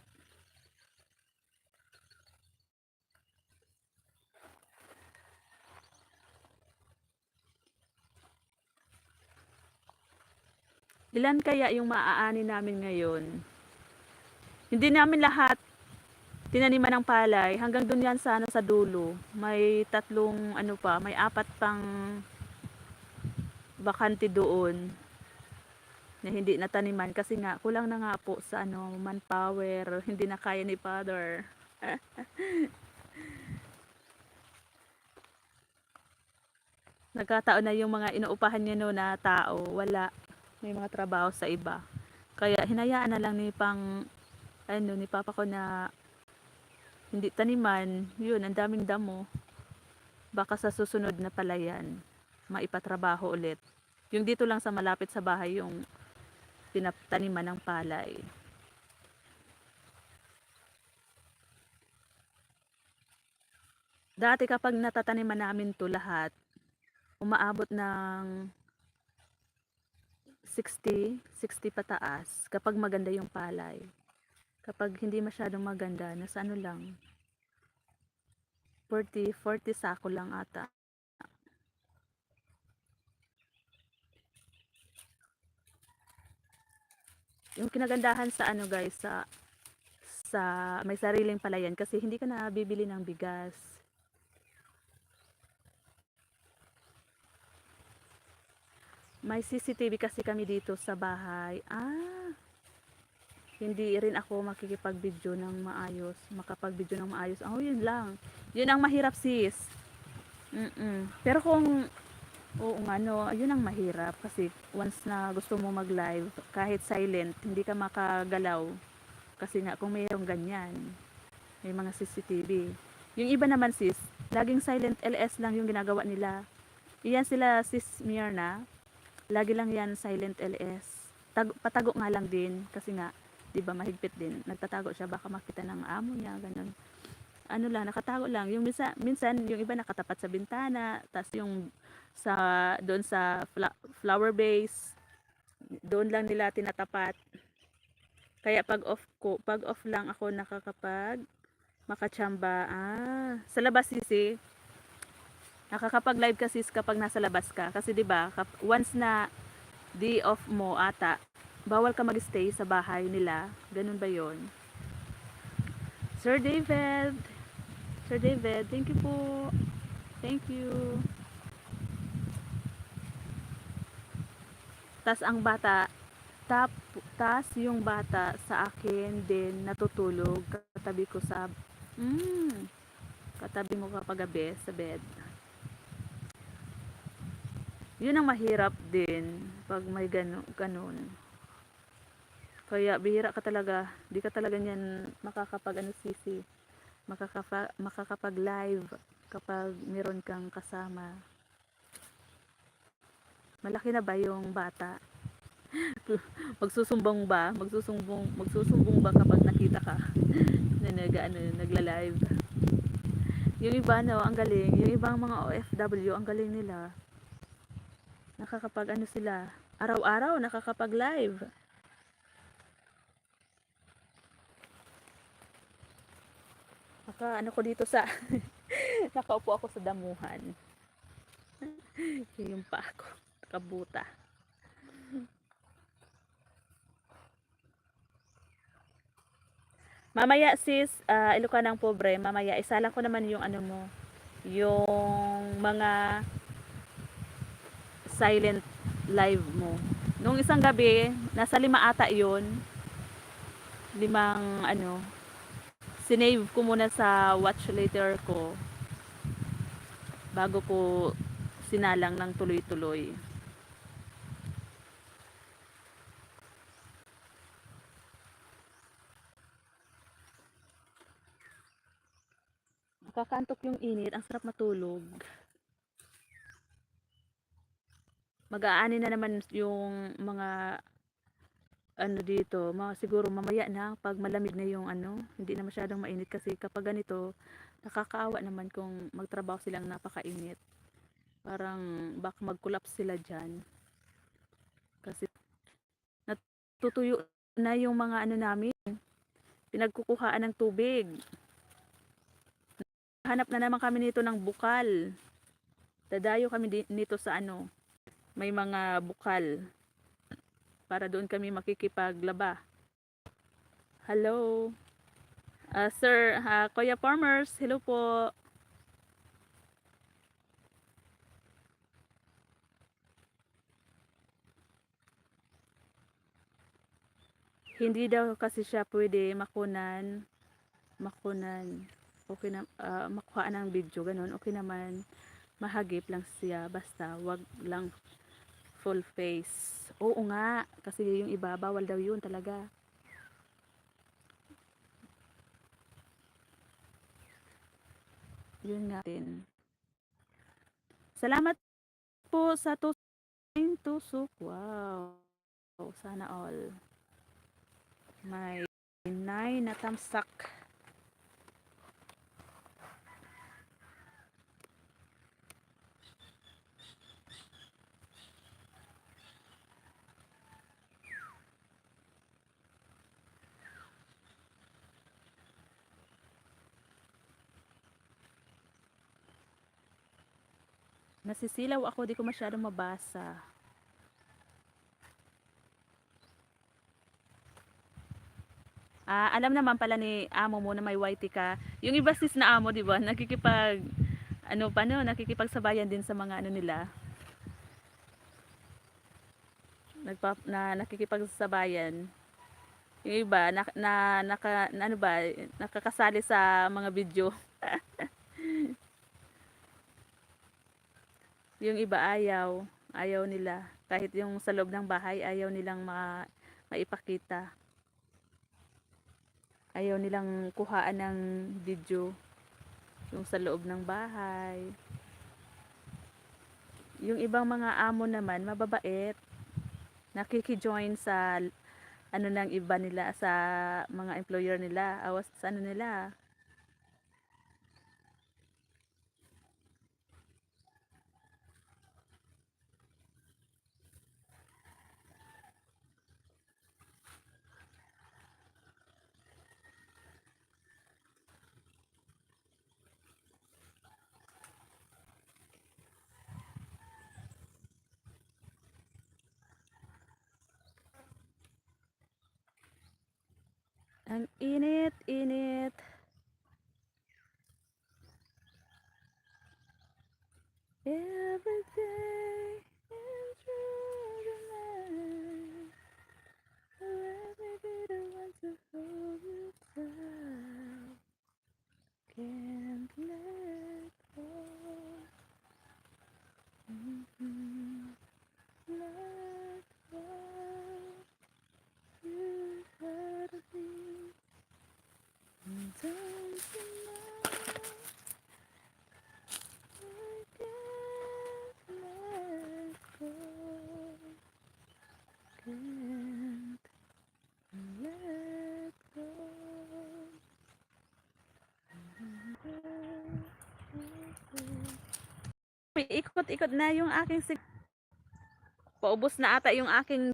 Ilan kaya yung maaani namin ngayon? Hindi namin lahat tinaniman ng palay, hanggang doon yan sana sa dulo. May tatlong may 4 pang bakante doon na hindi nataniman kasi nga kulang na nga po sa manpower, hindi na kaya ni Father. Nagkataon na yung mga inuupahan niya no na tao, wala, may mga trabaho sa iba. Kaya hinayaan na lang ni Papa ko na hindi taniman, yun, ang daming damo. Baka sa susunod na palayan, maipatrabaho ulit. Yung dito lang sa malapit sa bahay, yung pinataniman ng palay. Dati kapag natataniman namin to lahat, umaabot ng 60 pataas kapag maganda yung palay. Kapag hindi masyadong maganda, nasa lang, 40 sako lang ata. Yung kinagandahan sa guys, sa may sariling palayan kasi hindi ka na bibili ng bigas. May CCTV kasi kami dito sa bahay. Hindi rin ako makikipag-video ng maayos, makapag-video ng maayos. Yun lang. Yun ang mahirap sis. Pero kung yun ang mahirap kasi once na gusto mo mag-live, kahit silent, hindi ka makagalaw. Kasi nga kung mayroong ganyan, may mga CCTV. Yung iba naman sis, laging silent LS lang yung ginagawa nila. Iyan sila sis Mirna, lagi lang yan silent LS. Patago nga lang din kasi nga 'di ba mahigpit din. Nagtatago siya baka makita ng amo niya, ganun. Nakatago lang. Yung minsan yung iba nakatapat sa bintana, tas yung doon sa flower base, doon lang nila tinatapat. Kaya pag off lang ako makachamba. Sa labas sisi. Nakakapag-live kasi kapag nasa labas ka kasi 'di ba, once na day off mo ata, bawal ka mag-stay sa bahay nila. Ganun ba yon? Sir David, thank you po. Thank you. Tas ang bata, tas yung bata sa akin din natutulog katabi ko katabi mo kapag gabi sa bed. Yun ang mahirap din pag may ganun. Kaya bihira ka talaga, di ka talaga niyan makakapag live kapag meron kang kasama. Malaki na ba yung bata? Magsusumbong ba kapag nakita ka na nagla-live? Yung iba no, ang galing. Yung ibang mga OFW, ang galing nila. Nakakapag ano sila, araw-araw nakakapag live. Ano ko dito sa nakaupo ako sa damuhan. Yung pa ako, nakabuta. Mamaya sis, Ilocanang Pobre, mamaya isalang ko naman yung ano mo, yung mga silent live mo. Nung isang gabi, nasa 5 ata yun, 5 ano, sinave ko muna sa watch later ko bago ko sinalang ng tuloy-tuloy. Nakakantok yung init, ang sarap matulog. Mag-aani na naman yung mga ano dito, siguro mamaya na pag malamig na yung ano, hindi na masyadong mainit kasi kapag ganito, nakakaawa naman kung magtrabaho silang napakainit. Parang baka mag-collapse sila dyan. Kasi natutuyo na yung mga ano namin, pinagkukuhaan ng tubig. Hanap na naman kami nito ng bukal. Dadayo kami nito sa ano, may mga bukal para doon kami makikipaglaba. Hello. Sir, Kuya Farmers, hello po. Hindi daw kasi siya pwede makunan. Okay na, makuha ng video, ganun. Okay naman, mahagip lang siya, basta wag lang full face. Oo nga, kasi yung iba, bawal daw yun talaga. Yun nga din. Salamat po sa tusok. Wow. Sana all. May 9 na tamsak. Nasisilaw ako, di ko masyadong mabasa. Alam naman pala ni amo mo na may YT ka. Yung iba sis na amo, di ba? Nakikipagsabayan din sa mga ano nila. Nakikipagsabayan. Yung iba nakakasali sa mga video. Yung iba ayaw nila. Kahit yung sa loob ng bahay ayaw nilang maipakita. Ayaw nilang kuhaan ng video yung sa loob ng bahay. Yung ibang mga amo naman mababait. Nakiki-join sa ano ng iba nila, sa mga employer nila, awas sa ano nila. Ang init. Every day and through the night, let me be the one to hold you tight. Can't let go. Let go. You gotta be. Don't you know I can't let go. Can't let go. Umiikot-ikot na yung aking paubos na ata yung aking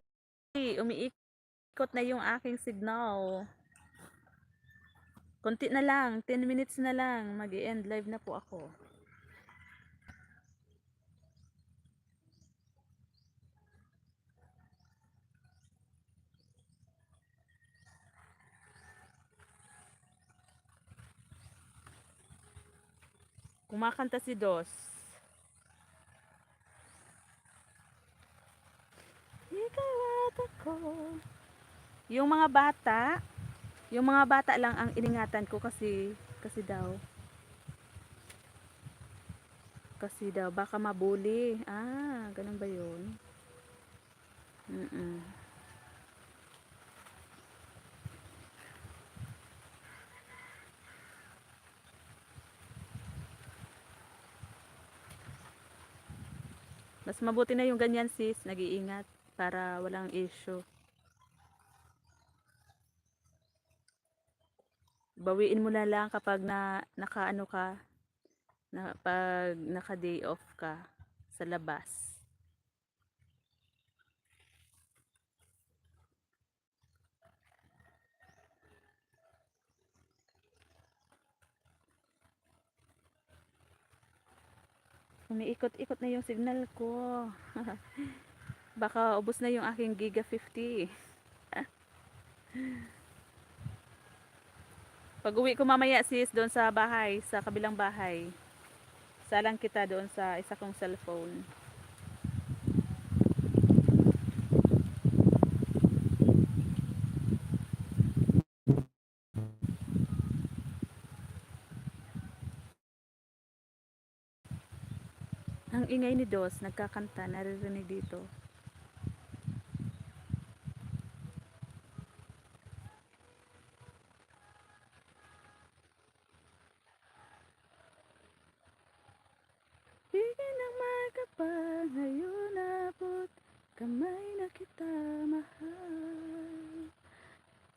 umiikot na yung aking signal. Konti na lang, 10 minutes na lang, mag-i-end live na po ako. Kumakanta si Dos. Ikaw at ako. Yung mga bata lang ang iningatan ko kasi daw baka mabuli. Ah, ganun ba 'yun? Mm. Mas mabuti na yung ganyan sis, nag-iingat para walang issue. Bawiin mo na lang kapag nakaano ka, pag naka day off ka sa labas. Umiikot-ikot na yung signal ko. Baka ubos na yung aking Giga 50. Pag uwi ko mamaya sis doon sa bahay, sa kabilang bahay. Salang kita doon sa isa kong cellphone. Ang ingay ni Dos, nagkakanta, naririnig dito. Bigyan ng magkapag ngayon abot, kamay na kita mahal.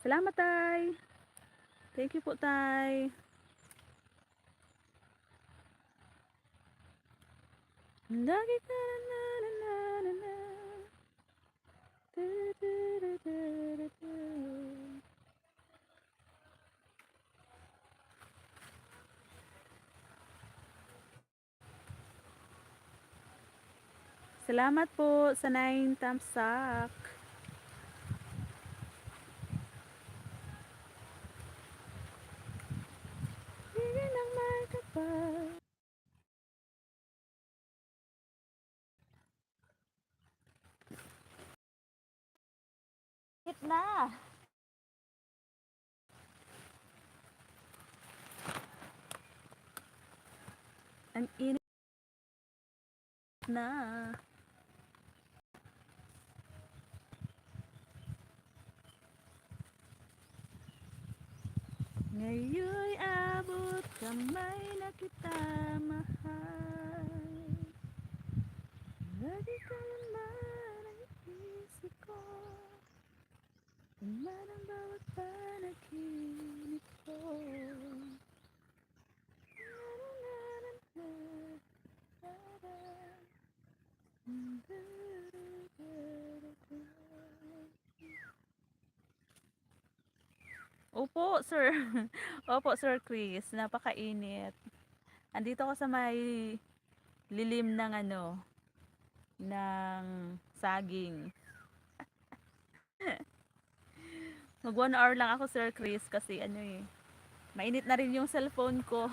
Salamat tay. Thank you po tay. Lagi ka na na na na na. Du, du, du, du, du, du. Salamat po sa 9 thumbs up. Bigyan ng magkapag. Na. Ang init na. Ngayon'y abot kamay na kita mahal. Lagi ka naman ang isip ko. Iman ang bawat panaginip ko. Opo, sir. Opo, Sir Chris. Napakainit. Andito ako sa may lilim ng ng saging. Mag 1 hour lang ako, Sir Chris, kasi mainit na rin yung cellphone ko.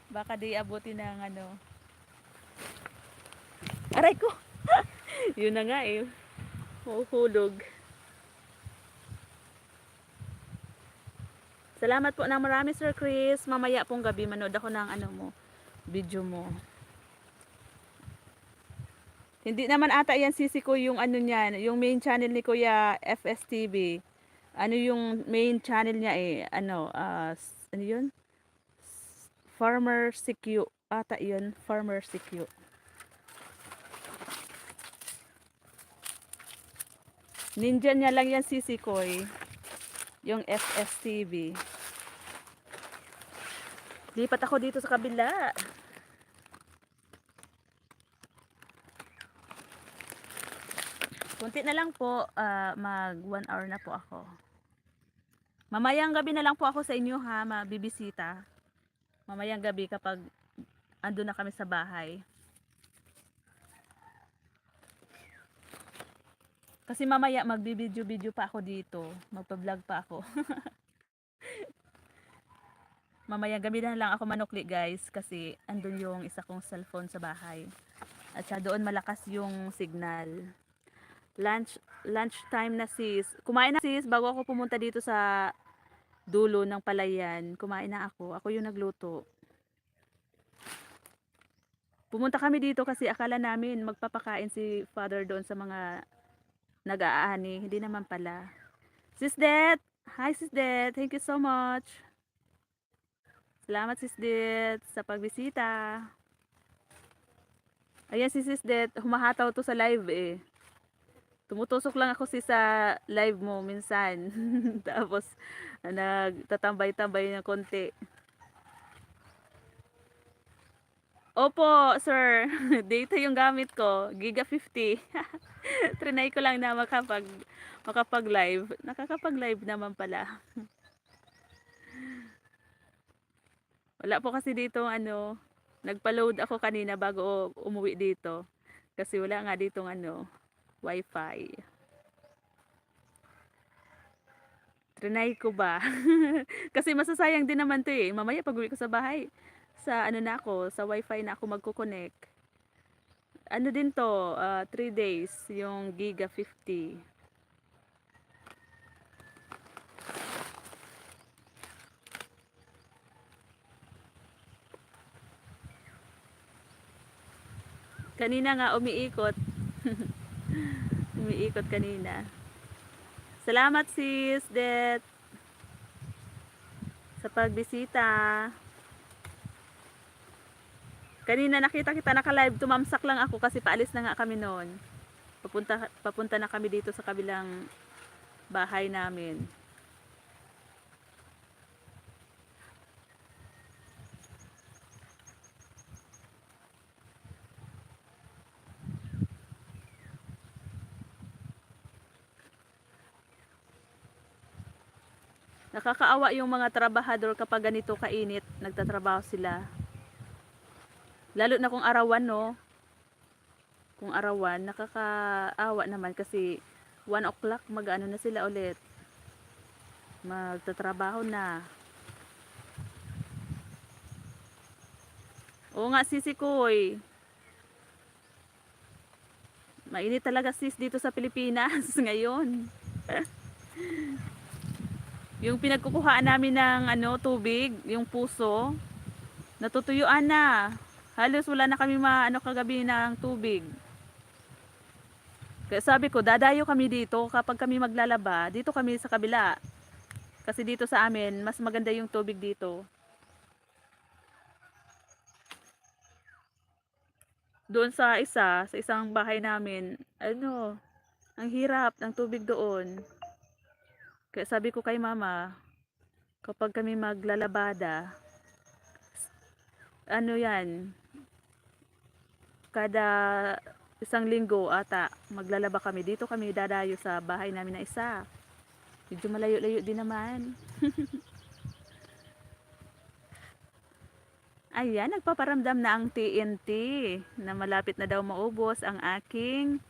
Baka di abutin ng Aray ko! Yun na nga eh. Huhulog. Salamat po ng marami, Sir Chris. Mamaya pong gabi manood ako ng video mo. Hindi naman ata yan sisi ko yung niyan, yung main channel ni Kuya FSTV. Ano yung main channel niya eh, ano yun? Farmer CQ ata yun, Farmer CQ. Ninja niya lang yan sisi ko eh, yung FSTV. Lipat ako dito sa kabila. Kunti na lang po, mag 1 hour na po ako. Mamayang gabi na lang po ako sa inyo ha, mabibisita. Mamayang gabi kapag ando na kami sa bahay. Kasi mamaya magbibideo-video pa ako dito. Magpa-vlog pa ako. Mamayang gabi na lang ako manukli guys kasi andun yung isa kong cellphone sa bahay. At siya doon malakas yung signal. Lunch time na sis. Kumain na sis bago ako pumunta dito sa dulo ng palayan. Kumain na ako. Ako yung nagluto. Pumunta kami dito kasi akala namin magpapakain si father doon sa mga nag-aani. Hindi naman pala. Sis Det! Hi Sis Det! Thank you so much. Salamat Sis Det sa pagbisita. Ayan si Sis Det. Humahataw to sa live eh. Tumutusok lang ako sa live mo minsan. Tapos nagtatambay-tambay ng konti. Opo, sir. Data yung gamit ko. Giga 50. Trinay ko lang na makapag-live. Nakakapag-live naman pala. Wala po kasi dito nagpa-load ako kanina bago umuwi dito. Kasi wala nga ditong wifi. Trinay ko ba? Kasi masasayang din naman to eh. Mamaya pag uwi ko sa bahay, sa na ako, sa wifi na ako magko-connect. Ano din to, 3 days, yung Giga 50. Kanina nga umiikot. Umiikot kanina. Salamat sis, Det. Sa pagbisita. Kanina nakita kita naka-live, tumamsak lang ako kasi paalis na nga kami noon. Papunta na kami dito sa kabilang bahay namin. Nakakaawa yung mga trabahador kapag ganito kainit, nagtatrabaho sila. Lalo na kung arawan, no? Kung arawan, nakakaawa naman kasi 1 o'clock mag-ano na sila ulit. Magtatrabaho na. Oo nga, sisi koy. Mainit talaga sis dito sa Pilipinas ngayon. Yung pinagkukuhaan namin ng tubig, yung puso, natutuyuan na. Halos wala na kami kagabi ng tubig. Kaya sabi ko, dadayo kami dito kapag kami maglalaba. Dito kami sa kabila. Kasi dito sa amin, mas maganda yung tubig dito. Doon sa isang bahay namin, ang hirap ng tubig doon. Kaya sabi ko kay mama, kapag kami maglalabada, yan, kada 1 linggo ata, maglalaba kami. Dito kami dadayo sa bahay namin na isa. Medyo malayo-layo din naman. Ayan, nagpaparamdam na ang TNT na malapit na daw maubos ang aking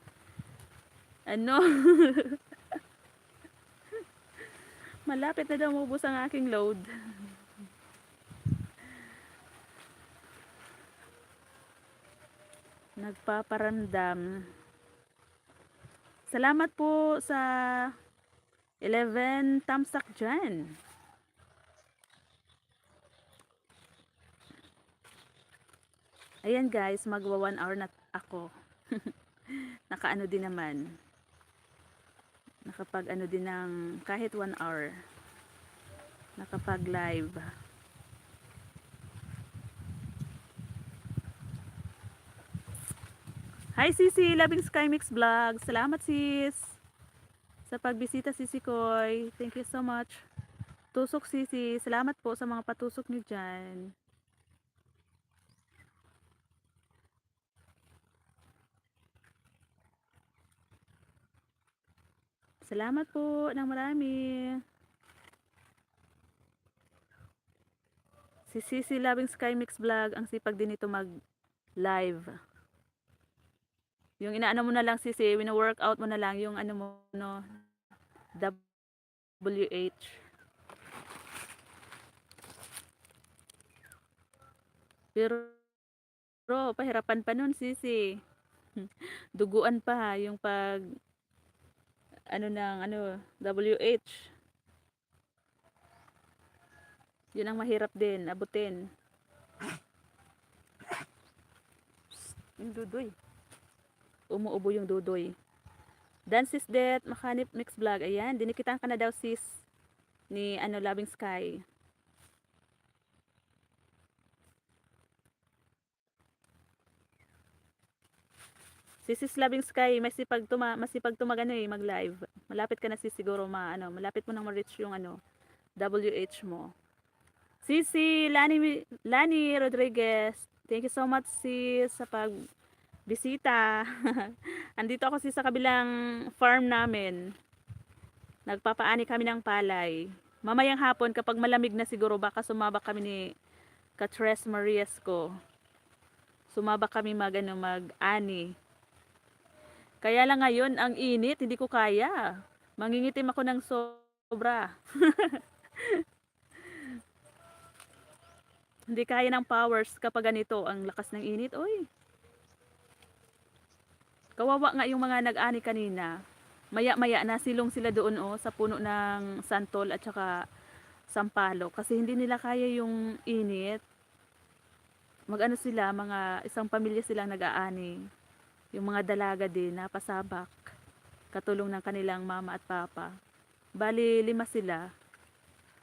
malapit na daw maubos ang aking load. Nagpaparamdam. Salamat po sa 11 tamsak dyan. Ayan guys, magwa 1 hour na ako. Nakaano din naman. Nakapag din ng kahit 1 hour. Nakapag live. Hi Sisi, Loving Sky Mix Vlog. Salamat sis. Sa pagbisita Sisi Koy. Thank you so much. Tusok Sisi. Salamat po sa mga patusok niyo dyan. Salamat po ng marami. Si Sisi Loving Sky Mix Vlog, ang sipag din ito mag-live. Yung inaano mo na lang Sisi, wino-workout mo na lang yung ano mo, no, WH. Pero pahirapan pa nun Sisi. Duguan pa yung pag ano ng ano WH. Yun ang mahirap din abutin. Yung dudoy. Umuubo yung dudoy. Dan sis Det, Makanip Mix Vlog. Ayan, dinikitan ka na daw sis ni ano Loving Sky. Sis Loving Sky, masipag tumagano eh, mag-live. Malapit ka na sis siguro malapit mo nang ma-reach yung ano, WH mo. Sisi Lani Rodriguez, thank you so much sis sa pagbisita. Andito ako sis sa kabilang farm namin. Nagpapaani kami ng palay. Mamayang hapon kapag malamig na siguro baka sumabak kami ni Katres Mariesco. Sumabak kami mag-ani. Kaya lang ngayon ang init, hindi ko kaya. Mangingitim ako ng sobra. Hindi kaya ng powers kapag ganito ang lakas ng init. Oy. Kawawa nga yung mga nag-ani kanina. Maya-maya nasilong sila doon sa puno ng santol at saka sampalok kasi hindi nila kaya yung init. Mag-ano sila, mga isang pamilya silang nag-aani. Yung mga dalaga din napasabak. Katulong ng kanilang mama at papa. Bali 5 sila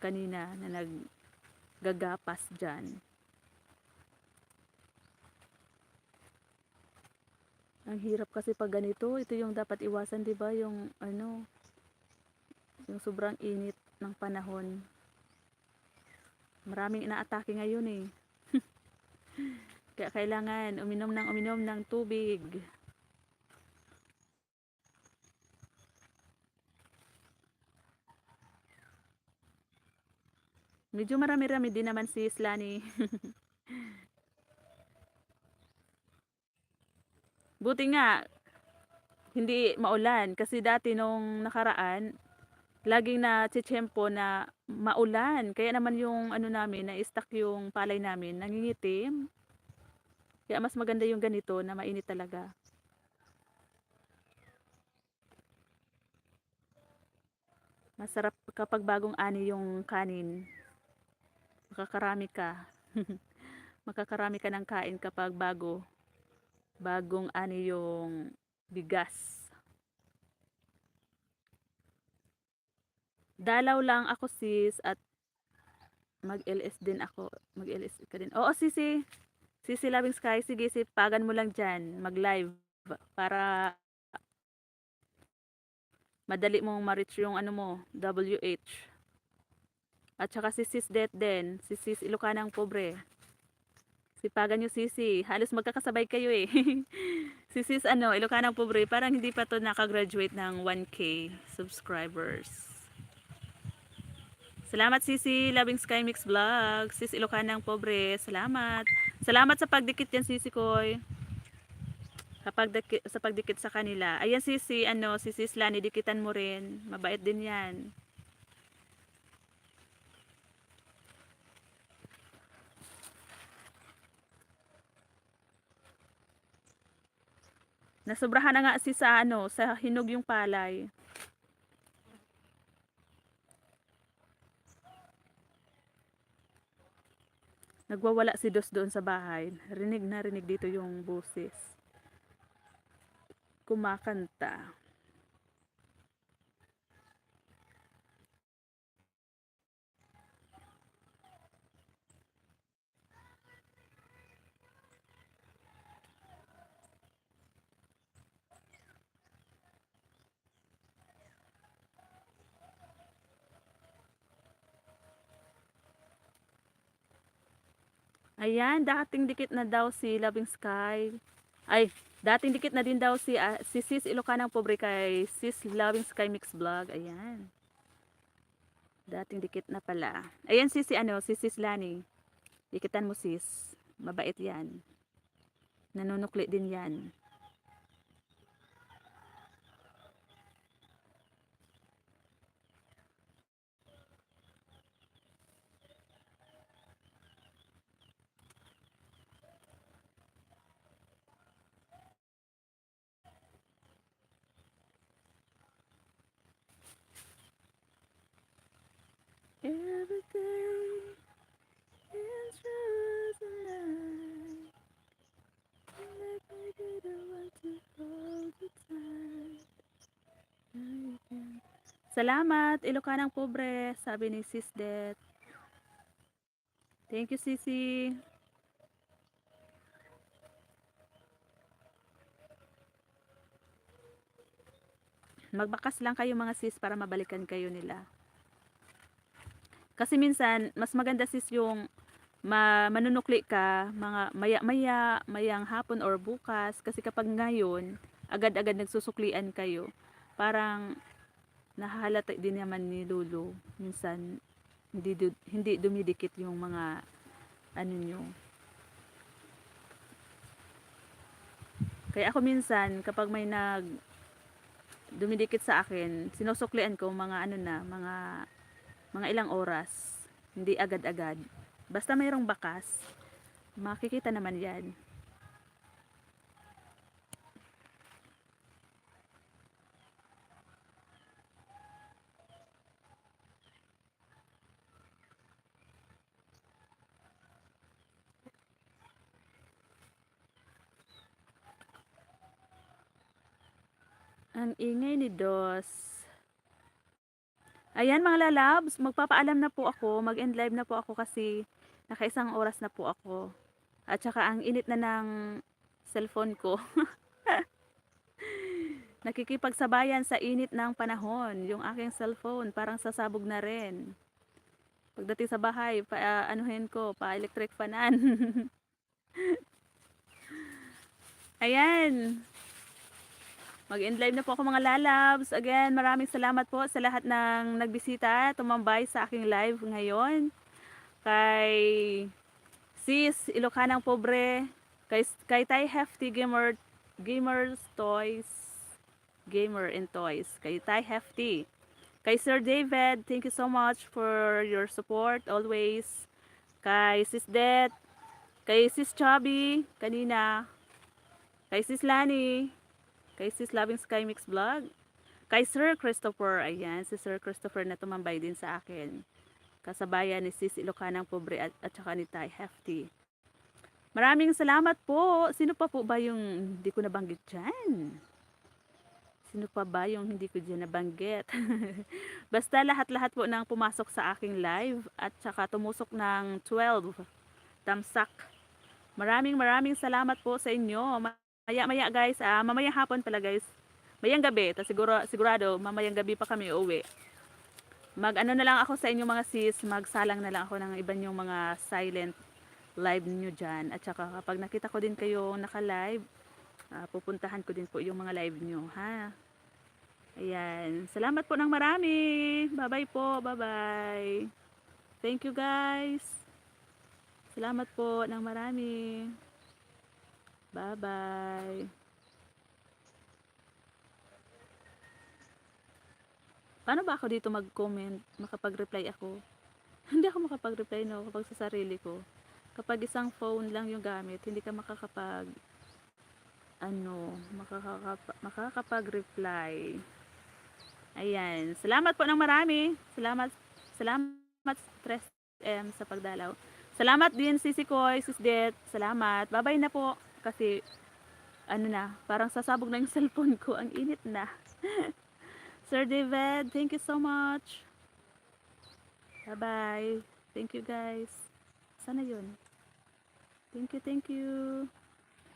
kanina na naggagapas dyan. Ang hirap kasi pag ganito, ito yung dapat iwasan, 'di ba? Yung yung sobrang init ng panahon. Maraming inaatake ngayon eh. Kaya kailangan uminom ng tubig. Medyo marami-rami din naman si Slani. Buti nga hindi maulan kasi dati nung nakaraan laging na-tsempo na maulan. Kaya naman yung ano namin, na-stuck yung palay namin, nangingitim. Kaya mas maganda yung ganito na mainit talaga. Masarap kapag bagong ani yung kanin. Makakarami ka. Makakarami ka ng kain kapag bagong ani yung bigas. Dalaw lang ako sis at mag-LS din ako. Mag-LS ka din. Oo sisi. Sisi Loving Sky. Sige pagan mo lang dyan. Mag-live. Para madali mong ma-reach yung ano mo. WH. At saka si sis Det din. Si sis Ilocanang Pobre. Sipagan nyo sisi. Halos magkakasabay kayo eh. Si sis Ilocanang Pobre. Parang hindi pa to nakagraduate ng 1K subscribers. Salamat Sisi, Loving Sky Mix Vlog. Sis Ilocanang Pobre, salamat. Salamat sa pagdikit yan Sisi Koy. Sa pagdikit sa kanila. Ayan Sisi, si Sis Lani, dikitan mo rin. Mabait din yan. Nasobrahan na nga sa hinog yung palay. Nagwawala si Dos doon sa bahay. Rinig na rinig dito yung boses. Kumakanta. Ayan, dating dikit na daw si Loving Sky. Ay, dating dikit na din daw si Sis Ilocanang Pobre kay Sis Loving Sky Mix Vlog. Ayan. Dating dikit na pala. Ayan si Sis Lani. Dikitan mo sis. Mabait yan. Nanunukli din yan. Every day is just a night. Like I didn't want to hold you tight. Salamat, Ilocanang Pobre, sabi ni Sis Det. Thank you, Sisi. Magbakas lang kayo mga sis para mabalikan kayo nila. Kasi minsan, mas maganda sis yung manunukli ka mga maya-maya, mayang hapon or bukas. Kasi kapag ngayon, agad-agad nagsusuklian kayo. Parang nahahalata din naman ni Lulu. Minsan, hindi dumidikit yung mga ano nyo. Kaya ako minsan, kapag may dumidikit sa akin, sinusuklian ko mga mga ilang oras, hindi agad-agad. Basta mayroong bakas, makikita naman yan. Ang ingay ni Dos. Ayan mga lalabs, magpapaalam na po ako, mag-end live na po ako kasi nakaisang oras na po ako. At saka ang init na ng cellphone ko. Nakikipagsabayan sa init ng panahon, yung aking cellphone, parang sasabog na rin. Pagdating sa bahay, anuhin ko, pa-electric fanan. Ayan. Mag-end live na po ako mga lalabs. Again, maraming salamat po sa lahat ng nagbisita, tumambay sa aking live ngayon. Kay Sis Ilocanang Pobre, kay Tay Hefty Gamers Toys, Gamer and Toys, kay Tay Hefty. Kay Sir David, thank you so much for your support always. Kay Sis Det, kay Sis Chubby, kanina. Kay Sis Lani, kay Sis Loving Sky Mix Vlog, kay Sir Christopher, ayan, si Sir Christopher na tumambay din sa akin. Kasabayan ni Sis Ilocanang Pobre at saka ni Tay Hefty. Maraming salamat po. Sino pa po ba yung hindi ko nabanggit dyan? Sino pa ba yung hindi ko dyan nabanggit? Basta lahat-lahat po ng pumasok sa aking live at saka tumusok ng 12 tamsak. Maraming salamat po sa inyo. Maya-maya guys, mamayang hapon pala guys. Mayang gabi, sigurado mamayang gabi pa kami uuwi. Mag-ano na lang ako sa inyo mga sis, magsalang na lang ako ng iba yung mga silent live niyo dyan. At saka kapag nakita ko din kayo naka-live, pupuntahan ko din po yung mga live nyo, ha? Ayan. Salamat po ng marami. Bye-bye po. Bye-bye. Thank you guys. Salamat po ng marami. Bye-bye. Paano ba ako dito mag-comment? Makapag-reply ako? Hindi ako makapag-reply no kapag sa sarili ko. Kapag isang phone lang yung gamit, hindi ka makakapag-reply. Ayan. Salamat po ng marami. Salamat 3M sa pagdalaw. Salamat din Sisi Koy, Sis Det. Salamat. Bye-bye na po. Kasi parang sasabog na yung cellphone ko. Ang init na. Sir David, thank you so much. Bye-bye. Thank you guys. Sana yun. Thank you.